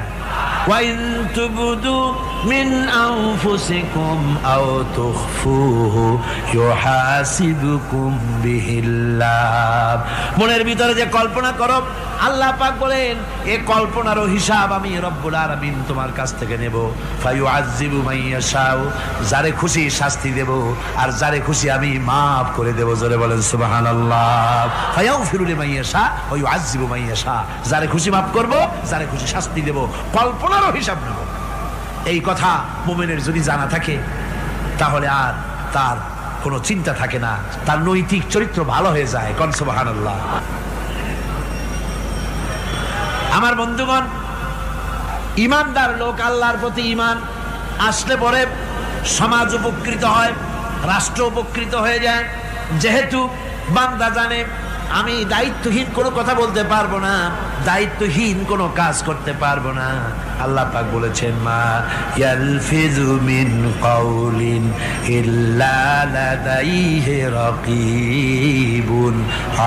وَإِن تُبْدُوا مِنْ أَنفُسِكُمْ أَوْ تُخْفُوهُ يُحَاسِبْكُم بِهِ اللَّهُ। মনের ভিতরে যে কল্পনা করো, আল্লাহ পাক বলেন এই কল্পনারও হিসাব আমি রব্বুল আলামিন তোমার কাছ থেকে নেব। ফায়ুআযযিবু মান ইয়াশাউ, যারে খুশি শাস্তি দেব আর যারে খুশি আমি maaf করে দেব। জোরে বলেন সুবহানাল্লাহ। ফায়াগফিরু লিমান ইয়াশা ওয়া ইউআযযিবু মান ইয়াশা, যারে খুশি maaf করব, যারে খুশি শাস্তি দেব, কল্পনারও হিসাব নেব। এই কথা মুমিনের যদি জানা থাকে তাহলে আর তার কোনো চিন্তা থাকে না, তার নৈতিক চরিত্র ভালো হয়ে যায়। কোন সুবহানাল্লাহ। আমার বন্ধুগণ, ঈমানদার লোক আল্লাহর প্রতি ঈমান আসলে পরে সমাজ উপকৃত হয়, রাষ্ট্র উপকৃত হয়ে যায়। যেহেতু বান্দা জানে আমি দায়িত্বহীন কোনো কথা বলতে পারবো না, দায়িত্বহীন কোনো কাজ করতে পারবো না। আল্লাহ পাক বলেছেন, মা ইয়ালফিযু মিন কাউলিন ইল্লা লাদাইহি রাকীবুন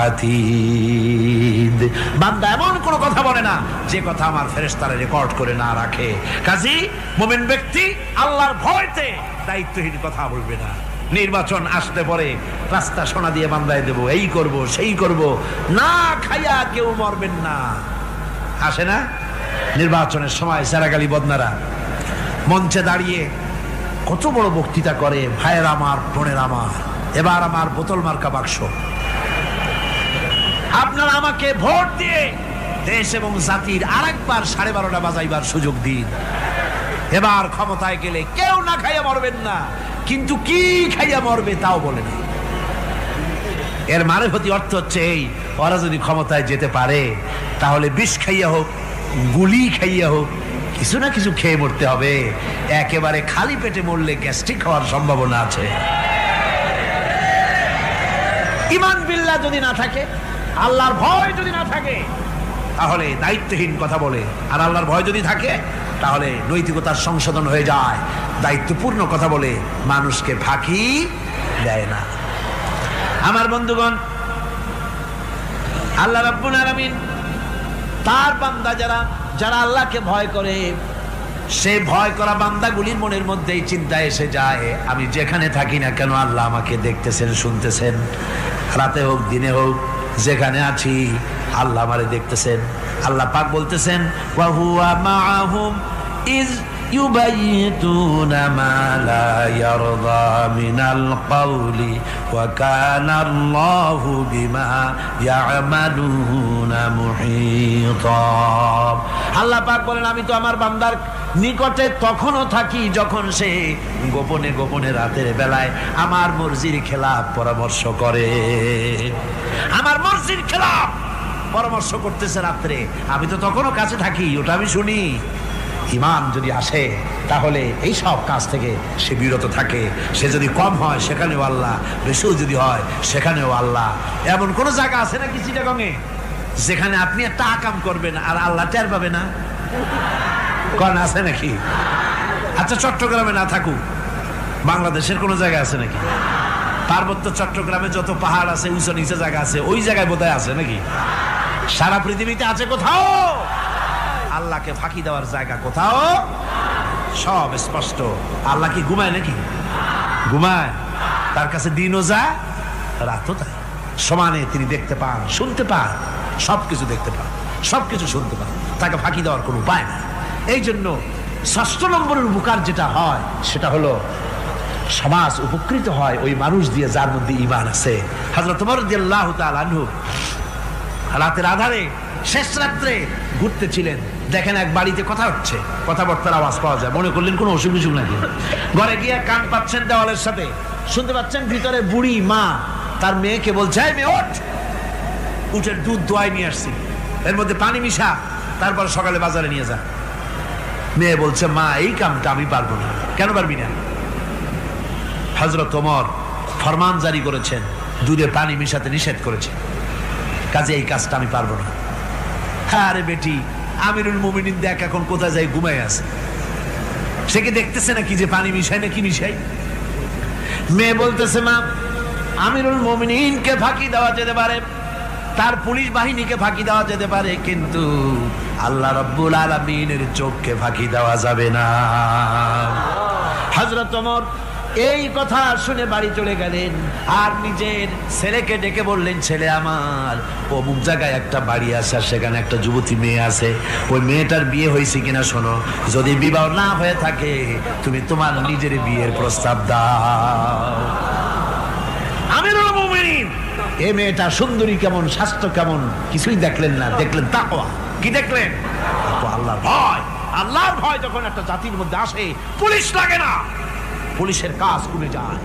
আতীদ। বান্দা এমন কোনো কথা বলে না যে কথা আমার ফেরেশতারা রেকর্ড করে না রাখে। কাজী মুমিন ব্যক্তি আল্লাহর ভয়তে দায়িত্বহীন কথা বলবে না। নির্বাচন আসতে পরে রাস্তা সোনা দিয়ে বান্ধায় দেব, এই করব সেই করব, না খাইয়া কেউ মরবেন না। আসে না নির্বাচনের সময় সারাগালি বদনারা মঞ্চে দাঁড়িয়ে কত বড় বক্তৃতা করে, ভাইয়ের আমার, বোনের আমার, এবার আমার বোতল মার্কা বাক্স, আপনারা আমাকে ভোট দিয়ে দেশ এবং জাতির আরেকবার 12:30 বাজাইবার সুযোগ দিন। এবার ক্ষমতায় গেলে কেউ না খাইয়া মরবেন না, কিন্তু কি খাইয়া মরবে তাও বলে না। এর মারফতি অর্থ হচ্ছে এই, ওরা যদি ক্ষমতায় যেতে পারে তাহলে বিষ খাইয়া হোক, গুলি খাইয়া হোক, কিছু না কিছু খেয়ে মরতে হবে। একেবারে খালি পেটে মরলে গ্যাস্ট্রিক হওয়ার সম্ভাবনা আছে। ঈমান বিল্লাহ যদি না থাকে, আল্লাহর ভয় যদি না থাকে, তাহলে দায়িত্বহীন কথা বলে। আর আল্লাহর ভয় যদি থাকে তাহলে নৈতিকতার সংশোধন হয়ে যায়, দায়িত্বপূর্ণ কথা বলে, মানুষকে ফাঁকি দেয় না। আমার বন্ধুগণ, আল্লাহ রাব্বুল আলামিন তার বান্দা যারা আল্লাহকে ভয় করে, সে ভয় করা বান্দাগুলির মনের মধ্যেই চিন্তা এসে যায়, আমি যেখানে থাকি না কেন আল্লাহ আমাকে দেখতেছেন, শুনতেছেন। রাতে হোক দিনে হোক যেখানে আছি আল্লাহ আমারে দেখতেছেন। আল্লাহ পাক বলতেছেন, ওয়া হুয়া মাআহুম ইজ ইউবাইতুনা মা লা ইয়ারদা মিনাল কওলি ওয়া কানা আল্লাহু বিমা ইয়ামালুনা মুহীতা। আল্লাহ পাক বলেন, আমি তো আমার বান্দার নিকটে তখনও থাকি যখন সে গোপনে গোপনে রাতের বেলায় আমার মর্জির খেলাফ পরামর্শ করে। আমার মর্জির খেলাফ পরামর্শ করতেছে রাত্রে, আমি তো তখনও কাছে থাকি, ওটা আমি শুনি। ঈমান যদি আসে তাহলে এই সব কাজ থেকে সে বিরত থাকে। সে যদি কম হয় সেখানেও আল্লাহ, বেশিও যদি হয় সেখানেও আল্লাহ। এমন কোন জায়গা আছে নাকি চিটাগংয়ে যেখানে আপনি একটা আকাম করবেন আর আল্লাহ টের পাবে না? কোন আছে নাকি? আচ্ছা চট্টগ্রামে না থাকুক, বাংলাদেশের কোন জায়গা আছে নাকি? পার্বত্য চট্টগ্রামে যত পাহাড় আছে, উঁচু নিচে জায়গা আছে, ওই জায়গায় বোধহয় আছে নাকি? সারা পৃথিবীতে আছে কোথাও? আল্লাহকে ফাঁকি দেওয়ার জায়গা কোথাও? সব স্পষ্ট। আল্লাহ কি ঘুমায় নাকি? ঘুমায়? তার কাছে দিনও যায় রাতও তাই, সমানে তিনি দেখতে পান, শুনতে পান, সবকিছু দেখতে পান, সবকিছু শুনতে পান। তাকে ফাঁকি দেওয়ার কোনো উপায় না। এই জন্য ৬ষ্ঠ নম্বরের উপকার যেটা হয় সেটা হলো সমাজ উপকৃত হয় ওই মানুষ দিয়ে যার মধ্যে ঈমান আছে। হযরত ওমর রাদিয়াল্লাহু তাআলা আনহু রাতের আধারে শেষ রাত্রে ঘুরতেছিলেন, দেখেন এক বাড়িতে কথা হচ্ছে, কথাবার্তার আওয়াজ পাওয়া যায়। মনে করলেন কোনো অসুখ বিসুখ নাকি। ঘরে গিয়ে কান পাচ্ছেন দেওয়ালের সাথে, শুনতে পাচ্ছেন ভিতরে বুড়ি মা তার মেয়েকে বলছে, এই মেয়ে ওঠ, উটের দুধ দোয়াই নিয়ে আসছি, এর মধ্যে পানি মিশা, তারপর সকালে বাজারে নিয়ে যা। মেয়ে বলছে, মা এই কামটা আমি পারবো না। কেন পারবি না? হযরত ওমর ফরমান জারি করেছেন, দুধে পানি মিশাতে নিষেধ করেছেন, কাজে এই কাজটা আমি পারবো না। আরে বেটি, আমিরুল মুমিনিন দেখ এখন কোথায় যাই ঘুমায় আছে, সে কি দেখতেছে নাকি যে পানি মিশাই না কি মিশাই? মেয়ে বলতেছে, মা আমিরুল মুমিনিনকে ফাঁকি দেওয়া যেতে পারে, তার পুলিশ বাহিনীকে ফাঁকি দেওয়া যেতে পারে, কিন্তু আল্লাহ রাব্বুল আলামিনের চোখকে ফাঁকি দেওয়া যাবে না। হযরত ওমর এই কথা শুনে বাড়ি চলে গেলেন আর নিজের ছেলেকে ডেকে বললেন, ছেলে আমার, অমুক জায়গায় একটা বাড়ি আছে, আর সেখানে একটা যুবতী মেয়ে আছে, ওই মেয়েটার বিয়ে হয়েছে কিনা শোনো, যদি বিবাহ না হয়ে থাকে তুমি তোমার নিজের বিয়ের প্রস্তাব দাও। আমিরুল মুমিনিন এই মেয়েটা সুন্দরী কেমন, স্বাস্থ্য কেমন কিছুই দেখলেন না, দেখলেন তাকওয়া। কি দেখলেন? আল্লাহর ভয়। আল্লাহর ভয় যখন একটা জাতির মধ্যে আসে, পুলিশ লাগে না, পুলিশের কাজ কমে যায়।